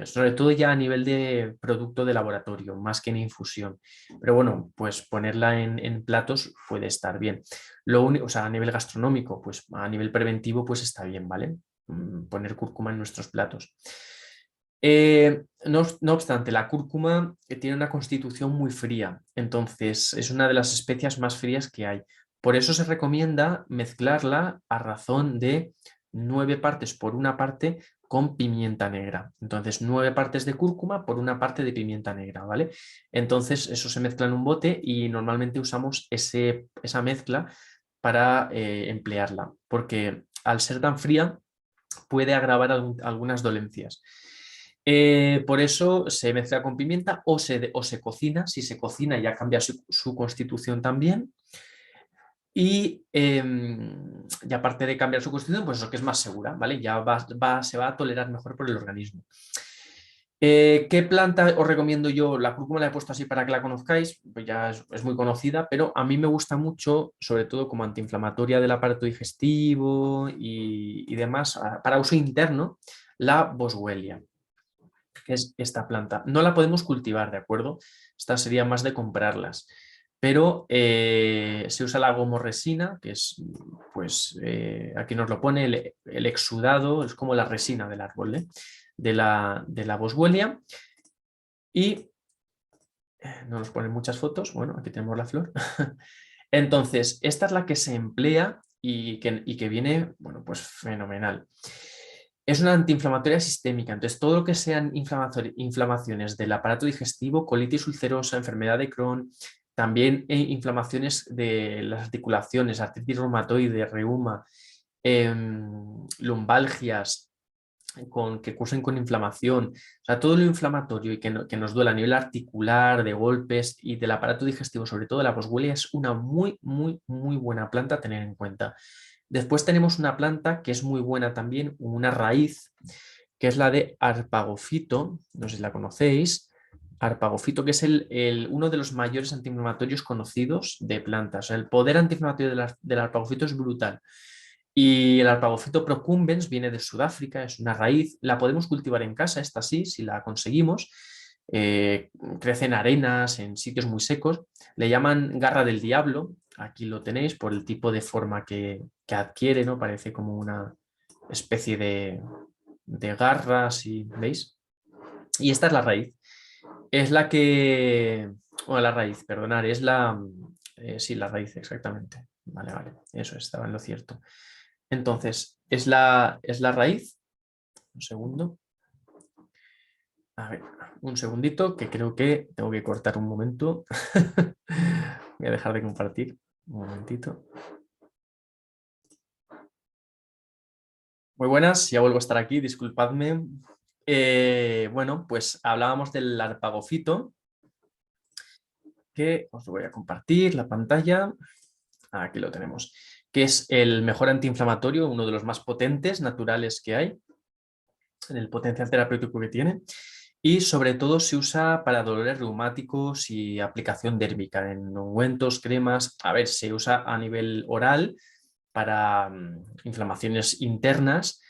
Speaker 1: sobre todo ya a nivel de producto de laboratorio, más que en infusión. Pero bueno, pues ponerla en platos puede estar bien. Lo único, o sea, a nivel gastronómico, pues a nivel preventivo, pues está bien, ¿vale? Poner cúrcuma en nuestros platos. No obstante, la cúrcuma tiene una constitución muy fría, entonces es una de las especias más frías que hay. Por eso se recomienda mezclarla a razón de 9 partes por una parte con pimienta negra. Entonces, 9 partes de cúrcuma por una parte de pimienta negra, ¿vale? Entonces, eso se mezcla en un bote y normalmente usamos esa mezcla para emplearla, porque al ser tan fría puede agravar algunas dolencias. Por eso se mezcla con pimienta o se cocina. Si se cocina ya cambia su constitución también. Y aparte de cambiar su constitución, pues eso que es más segura, ¿vale? Se va a tolerar mejor por el organismo. ¿Qué planta os recomiendo yo? La cúrcuma la he puesto así para que la conozcáis, pues ya es muy conocida, pero a mí me gusta mucho, sobre todo como antiinflamatoria del aparato digestivo y demás, para uso interno, la boswellia, que es esta planta. No la podemos cultivar, ¿de acuerdo? Esta sería más de comprarlas. Pero se usa la gomorresina, que es, pues aquí nos lo pone, el exudado, es como la resina del árbol, de la boswellia. Y no nos ponen muchas fotos, bueno, aquí tenemos la flor. Entonces, esta es la que se emplea y que viene, bueno, pues fenomenal. Es una antiinflamatoria sistémica, entonces todo lo que sean inflamaciones del aparato digestivo, colitis ulcerosa, enfermedad de Crohn, también inflamaciones de las articulaciones, artritis reumatoide, reuma, lumbalgias, que cursen con inflamación, o sea, todo lo inflamatorio y que nos duela a nivel articular, de golpes y del aparato digestivo, sobre todo la boswellia, es una muy, muy, muy buena planta a tener en cuenta. Después tenemos una planta que es muy buena también, una raíz, que es la de Arpagofito, no sé si la conocéis. Arpagofito, que es uno de los mayores antiinflamatorios conocidos de plantas. O sea, el poder antiinflamatorio del Arpagofito es brutal. Y el Arpagophyto procumbens viene de Sudáfrica, es una raíz, la podemos cultivar en casa, esta sí, si la conseguimos. Crece en arenas, en sitios muy secos. Le llaman garra del diablo, aquí lo tenéis por el tipo de forma que adquiere, ¿no? Parece como una especie de garra, si veis. Y esta es la raíz. Es la que... Bueno, la raíz, perdonar, es la... sí, la raíz, exactamente. Vale, vale, eso estaba en lo cierto. Entonces, es la raíz. Un segundo. A ver, un segundito, que creo que tengo que cortar un momento. Voy a dejar de compartir. Un momentito. Muy buenas, ya vuelvo a estar aquí, disculpadme. Bueno, pues hablábamos del arpagofito, que os lo voy a compartir la pantalla. Aquí lo tenemos, que es el mejor antiinflamatorio, uno de los más potentes naturales que hay, en el potencial terapéutico que tiene. Y sobre todo se usa para dolores reumáticos y aplicación dérmica en ungüentos, cremas. A ver, se usa a nivel oral para inflamaciones internas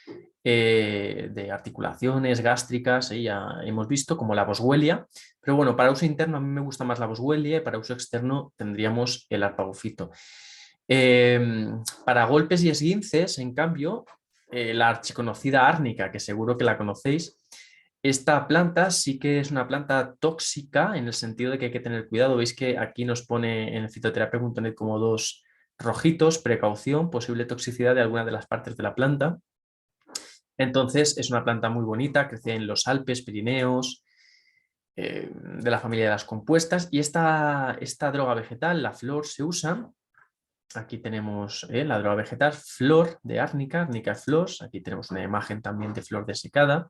Speaker 1: de articulaciones gástricas, ya hemos visto, como la boswellia. Pero bueno, para uso interno a mí me gusta más la boswellia y para uso externo tendríamos el arpagofito. Para golpes y esguinces, en cambio, la archiconocida árnica, que seguro que la conocéis, esta planta sí que es una planta tóxica en el sentido de que hay que tener cuidado. Veis que aquí nos pone en fitoterapia.net como dos rojitos, precaución, posible toxicidad de alguna de las partes de la planta. Entonces es una planta muy bonita, crece en los Alpes, Pirineos, de la familia de las compuestas. Y esta droga vegetal, la flor, se usa. Aquí tenemos la droga vegetal, flor de árnica, árnica flores. Aquí tenemos una imagen también de flor desecada.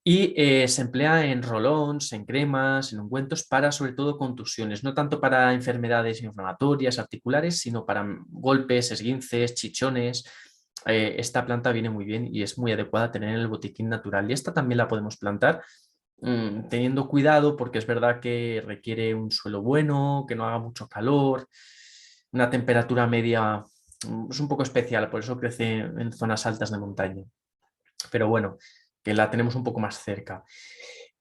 Speaker 1: Y se emplea en rolons, en cremas, en ungüentos para sobre todo contusiones, no tanto para enfermedades inflamatorias articulares, sino para golpes, esguinces, chichones. Esta planta viene muy bien y es muy adecuada a tener en el botiquín natural. Y esta también la podemos plantar teniendo cuidado porque es verdad que requiere un suelo bueno, que no haga mucho calor, una temperatura media, es un poco especial, por eso crece en zonas altas de montaña. Pero bueno, que la tenemos un poco más cerca.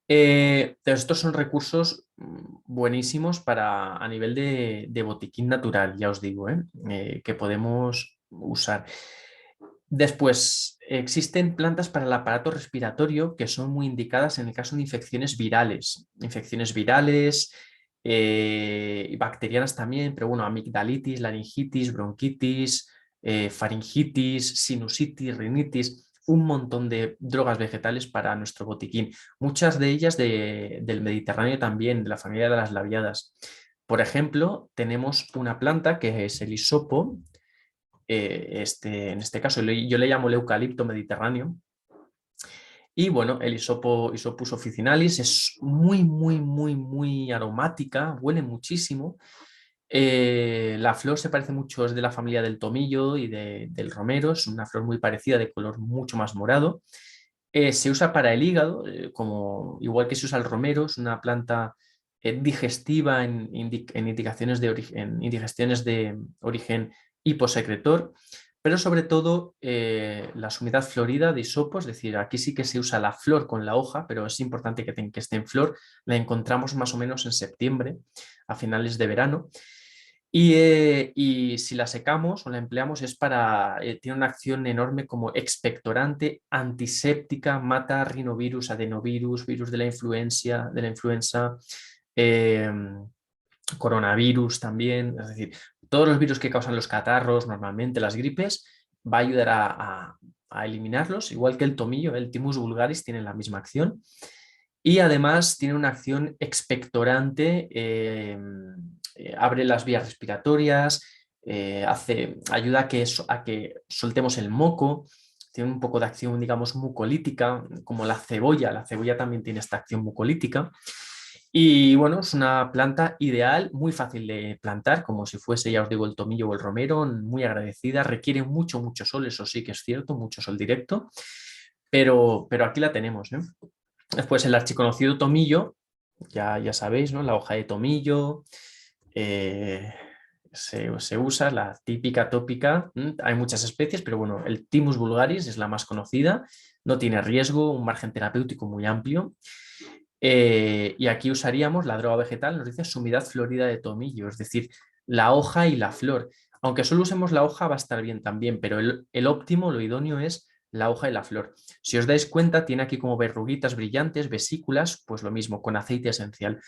Speaker 1: Estos son recursos buenísimos a nivel de botiquín natural, ya os digo, que podemos usar. Después, existen plantas para el aparato respiratorio que son muy indicadas en el caso de infecciones virales y bacterianas también, pero bueno, amigdalitis, laringitis, bronquitis, faringitis, sinusitis, rinitis, un montón de drogas vegetales para nuestro botiquín, muchas de ellas del Mediterráneo también, de la familia de las labiadas. Por ejemplo, tenemos una planta que es el hisopo, en este caso yo le llamo el eucalipto mediterráneo. Y bueno, el Hisopus officinalis es muy, muy, muy, muy aromática, huele muchísimo. La flor se parece mucho, es de la familia del tomillo y del romero, es una flor muy parecida, de color mucho más morado. Se usa para el hígado, igual que se usa el romero, es una planta digestiva en indicaciones en indigestiones de origen hiposecretor, pero sobre todo la sumidad florida de hisopo, es decir, aquí sí que se usa la flor con la hoja, pero es importante que esté en flor, la encontramos más o menos en septiembre, a finales de verano. Y si la secamos o la empleamos es tiene una acción enorme como expectorante, antiséptica, mata rinovirus, adenovirus, virus de la influenza, eh, coronavirus también, es decir, todos los virus que causan los catarros, normalmente las gripes, va a ayudar a eliminarlos, igual que el tomillo, el Thymus vulgaris tiene la misma acción. Y además tiene una acción expectorante, abre las vías respiratorias, ayuda a que soltemos el moco, tiene un poco de acción, digamos, mucolítica, como la cebolla también tiene esta acción mucolítica. Y bueno, es una planta ideal, muy fácil de plantar, como si fuese, ya os digo, el tomillo o el romero, muy agradecida, requiere mucho, mucho sol, eso sí que es cierto, mucho sol directo, pero aquí la tenemos, ¿eh? Después el archiconocido tomillo, ya sabéis, ¿no? La hoja de tomillo, eh, se usa, la típica tópica, hay muchas especies, pero bueno, el Thymus vulgaris es la más conocida, no tiene riesgo, un margen terapéutico muy amplio. Y aquí usaríamos la droga vegetal, nos dice sumidad florida de tomillo, es decir, la hoja y la flor. Aunque solo usemos la hoja va a estar bien también, pero el óptimo, lo idóneo es la hoja y la flor. Si os dais cuenta, tiene aquí como verruguitas brillantes, vesículas, pues lo mismo, con aceite esencial.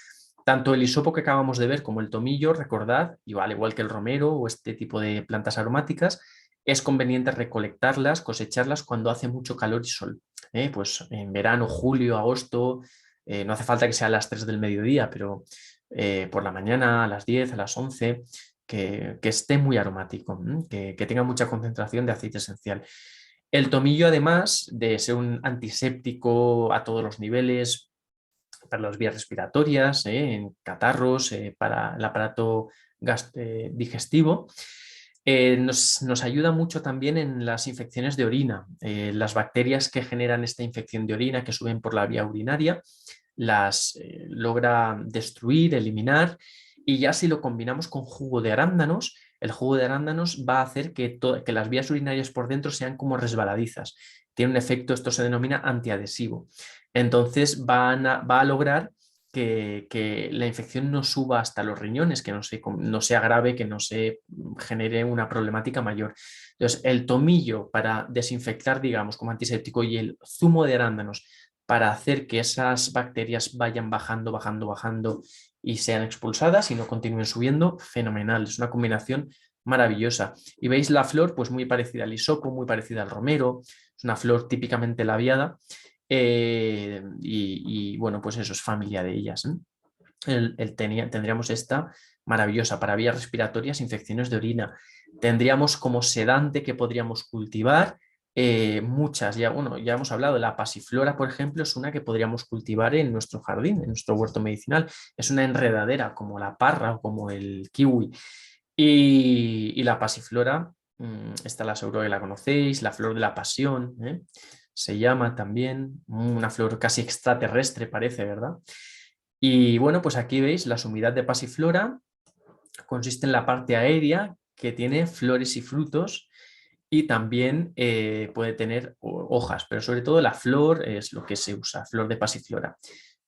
Speaker 1: Tanto el hisopo que acabamos de ver como el tomillo, recordad, y al igual que el romero o este tipo de plantas aromáticas, es conveniente recolectarlas, cosecharlas cuando hace mucho calor y sol. Pues en verano, julio, agosto, no hace falta que sea a las 3 del mediodía, pero por la mañana, a las 10, a las 11, que esté muy aromático, que tenga mucha concentración de aceite esencial. El tomillo, además de ser un antiséptico a todos los niveles, para las vías respiratorias, en catarros, para el aparato digestivo, nos ayuda mucho también en las infecciones de orina. Las bacterias que generan esta infección de orina, que suben por la vía urinaria, las logra destruir, eliminar, y ya si lo combinamos con jugo de arándanos, el jugo de arándanos va a hacer que las vías urinarias por dentro sean como resbaladizas. Tiene un efecto, esto se denomina antiadhesivo. Entonces va a lograr que la infección no suba hasta los riñones, que no sea grave, que no se genere una problemática mayor. Entonces, el tomillo para desinfectar, digamos, como antiséptico, y el zumo de arándanos para hacer que esas bacterias vayan bajando, bajando, bajando y sean expulsadas y no continúen subiendo, fenomenal. Es una combinación maravillosa. Y veis la flor, pues muy parecida al hisopo, muy parecida al romero, es una flor típicamente labiada. Bueno, pues eso es familia de ellas, ¿eh? Tendríamos esta maravillosa para vías respiratorias, infecciones de orina. Tendríamos como sedante que podríamos cultivar muchas. Ya, bueno, ya hemos hablado, la pasiflora, por ejemplo, es una que podríamos cultivar en nuestro jardín, en nuestro huerto medicinal. Es una enredadera como la parra o como el kiwi. Y la pasiflora, esta la seguro que la conocéis, la flor de la pasión, se llama también, una flor casi extraterrestre parece, ¿verdad? Y bueno, pues aquí veis la sumidad de pasiflora, consiste en la parte aérea que tiene flores y frutos y también puede tener hojas, pero sobre todo la flor es lo que se usa, flor de pasiflora.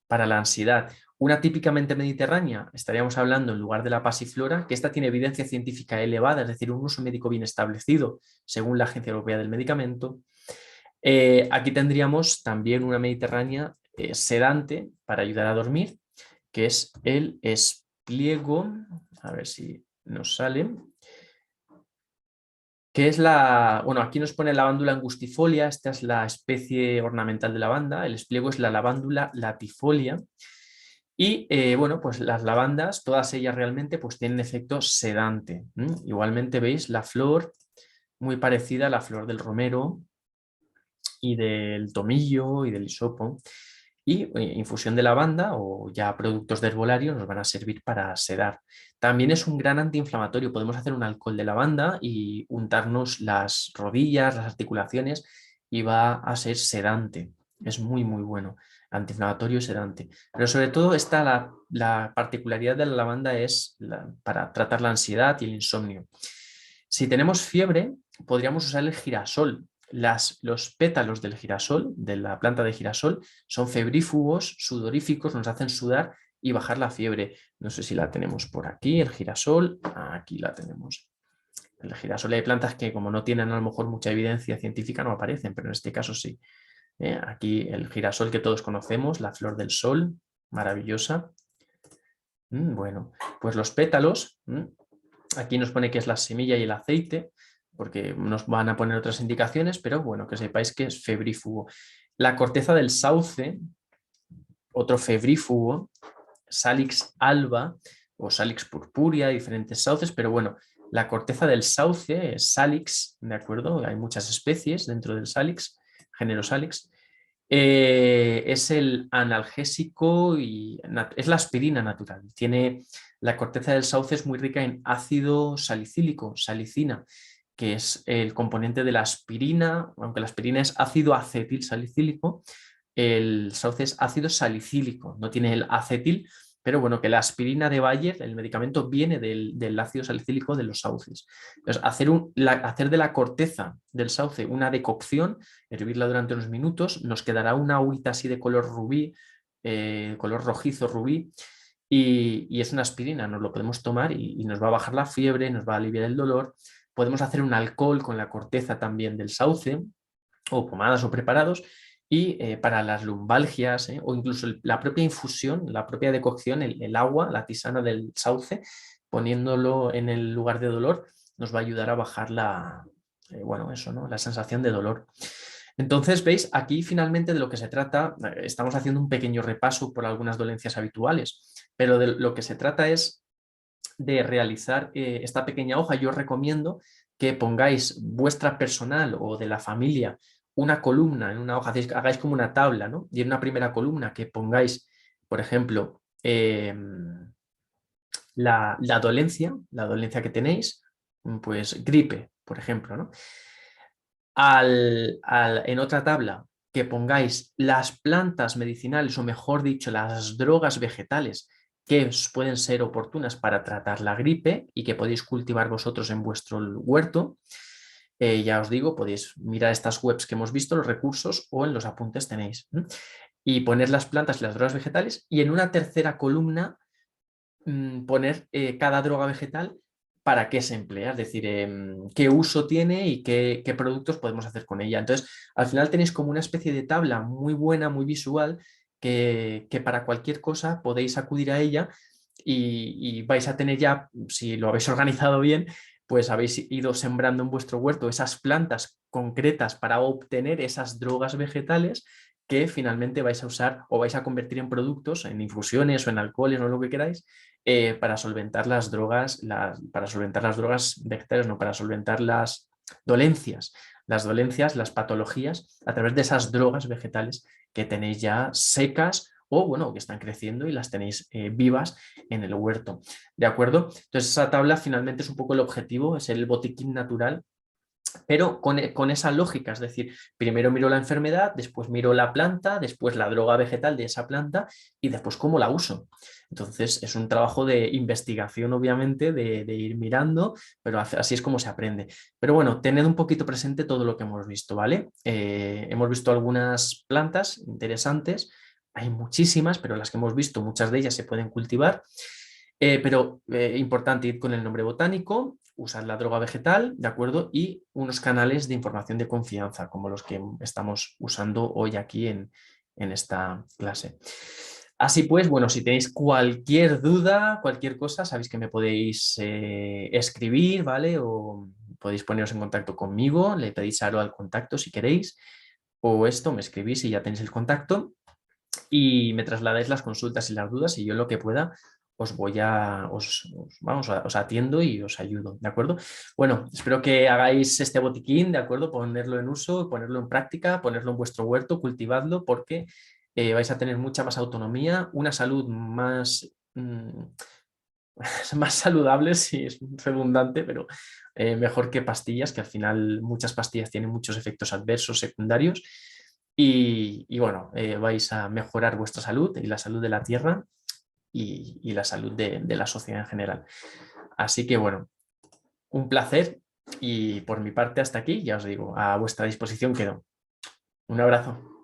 Speaker 1: Para la ansiedad, una típicamente mediterránea, estaríamos hablando en lugar de la pasiflora, que esta tiene evidencia científica elevada, es decir, un uso médico bien establecido según la Agencia Europea del Medicamento. Aquí tendríamos también una mediterránea sedante para ayudar a dormir, que es el espliego, a ver si nos sale, que es bueno, aquí nos pone lavándula angustifolia, esta es la especie ornamental de lavanda, el espliego es la lavándula latifolia, y bueno, pues las lavandas, todas ellas realmente pues tienen efecto sedante. Igualmente veis la flor muy parecida a la flor del romero y del tomillo y del hisopo. Y infusión de lavanda o ya productos de herbolario nos van a servir para sedar. También es un gran antiinflamatorio. Podemos hacer un alcohol de lavanda y untarnos las rodillas, las articulaciones y va a ser sedante. Es muy, muy bueno. Antiinflamatorio y sedante. Pero sobre todo está la particularidad de la lavanda es para tratar la ansiedad y el insomnio. Si tenemos fiebre, podríamos usar el girasol. Los pétalos del girasol, de la planta de girasol, son febrífugos, sudoríficos, nos hacen sudar y bajar la fiebre. No sé si la tenemos por aquí, el girasol. Aquí la tenemos. El girasol, hay plantas que como no tienen a lo mejor mucha evidencia científica no aparecen, pero en este caso sí. Aquí el girasol que todos conocemos, la flor del sol, maravillosa. Bueno, pues los pétalos, aquí nos pone que es la semilla y el aceite, porque nos van a poner otras indicaciones, pero bueno, que sepáis que es febrífugo. La corteza del sauce, otro febrífugo, Salix alba o Salix purpurea, diferentes sauces, pero bueno, La corteza del sauce, Salix, ¿de acuerdo? Hay muchas especies dentro del Salix, género Salix. Es el analgésico y es la aspirina natural. La corteza del sauce es muy rica en ácido salicílico, salicina, que es el componente de la aspirina, aunque la aspirina es ácido acetil salicílico, el sauce es ácido salicílico, no tiene el acetil, pero bueno, que la aspirina de Bayer, el medicamento, viene del ácido salicílico de los sauces. Entonces, hacer de la corteza del sauce una decocción, hervirla durante unos minutos, nos quedará una agüita así de color rubí, color rojizo rubí, y es una aspirina, nos lo podemos tomar y nos va a bajar la fiebre, nos va a aliviar el dolor. Podemos hacer un alcohol con la corteza también del sauce, o pomadas o preparados, y para las lumbalgias o incluso la propia infusión, la propia decocción, el agua, la tisana del sauce, poniéndolo en el lugar de dolor, nos va a ayudar a bajar bueno, eso, ¿no? La sensación de dolor. Entonces, veis, aquí finalmente de lo que se trata, estamos haciendo un pequeño repaso por algunas dolencias habituales, pero de lo que se trata es de realizar esta pequeña hoja. Yo os recomiendo que pongáis vuestra personal o de la familia una columna en una hoja, hagáis como una tabla, ¿no? Y en una primera columna que pongáis, por ejemplo, la dolencia que tenéis, pues gripe, por ejemplo, ¿no? En otra tabla que pongáis las plantas medicinales, o mejor dicho, las drogas vegetales que os pueden ser oportunas para tratar la gripe y que podéis cultivar vosotros en vuestro huerto. Ya os digo, podéis mirar estas webs que hemos visto, los recursos, o en los apuntes tenéis. Y poner las plantas y las drogas vegetales, y en una tercera columna poner cada droga vegetal para qué se emplea, es decir, qué uso tiene y qué productos podemos hacer con ella. Entonces, al final tenéis como una especie de tabla muy buena, muy visual, que para cualquier cosa podéis acudir a ella y vais a tener ya, si lo habéis organizado bien, pues habéis ido sembrando en vuestro huerto esas plantas concretas para obtener esas drogas vegetales que finalmente vais a usar o vais a convertir en productos, en infusiones o en alcoholes o lo que queráis, para solventar las drogas, para solventar las drogas vegetales, no, para solventar las dolencias, las patologías, a través de esas drogas vegetales que tenéis ya secas o bueno, que están creciendo y las tenéis vivas en el huerto. ¿De acuerdo? Entonces esa tabla finalmente es un poco el objetivo, es el botiquín natural, pero con esa lógica, es decir, primero miro la enfermedad, después miro la planta, después la droga vegetal de esa planta y después cómo la uso. Entonces es un trabajo de investigación, obviamente, de ir mirando, pero así es como se aprende. Pero bueno, tened un poquito presente todo lo que hemos visto, ¿vale? Hemos visto algunas plantas interesantes, hay muchísimas, pero las que hemos visto, muchas de ellas se pueden cultivar. Pero importante ir con el nombre botánico, usar la droga vegetal, ¿de acuerdo? Y unos canales de información de confianza, como los que estamos usando hoy aquí en esta clase. Así pues, bueno, si tenéis cualquier duda, cualquier cosa, sabéis que me podéis escribir, ¿vale? O podéis poneros en contacto conmigo, le pedís a Aro al contacto si queréis, o esto, me escribís y ya tenéis el contacto y me trasladáis las consultas y las dudas y yo lo que pueda os atiendo y os ayudo, ¿de acuerdo? Bueno, espero que hagáis este botiquín, ¿de acuerdo? Ponerlo en uso, ponerlo en práctica, ponerlo en vuestro huerto, cultivadlo, porque vais a tener mucha más autonomía, una salud más, más saludable, si es redundante, pero mejor que pastillas, que al final muchas pastillas tienen muchos efectos adversos secundarios. Y bueno, vais a mejorar vuestra salud y la salud de la tierra y la salud de la sociedad en general. Así que bueno, un placer y por mi parte hasta aquí, ya os digo, a vuestra disposición quedo. Un abrazo.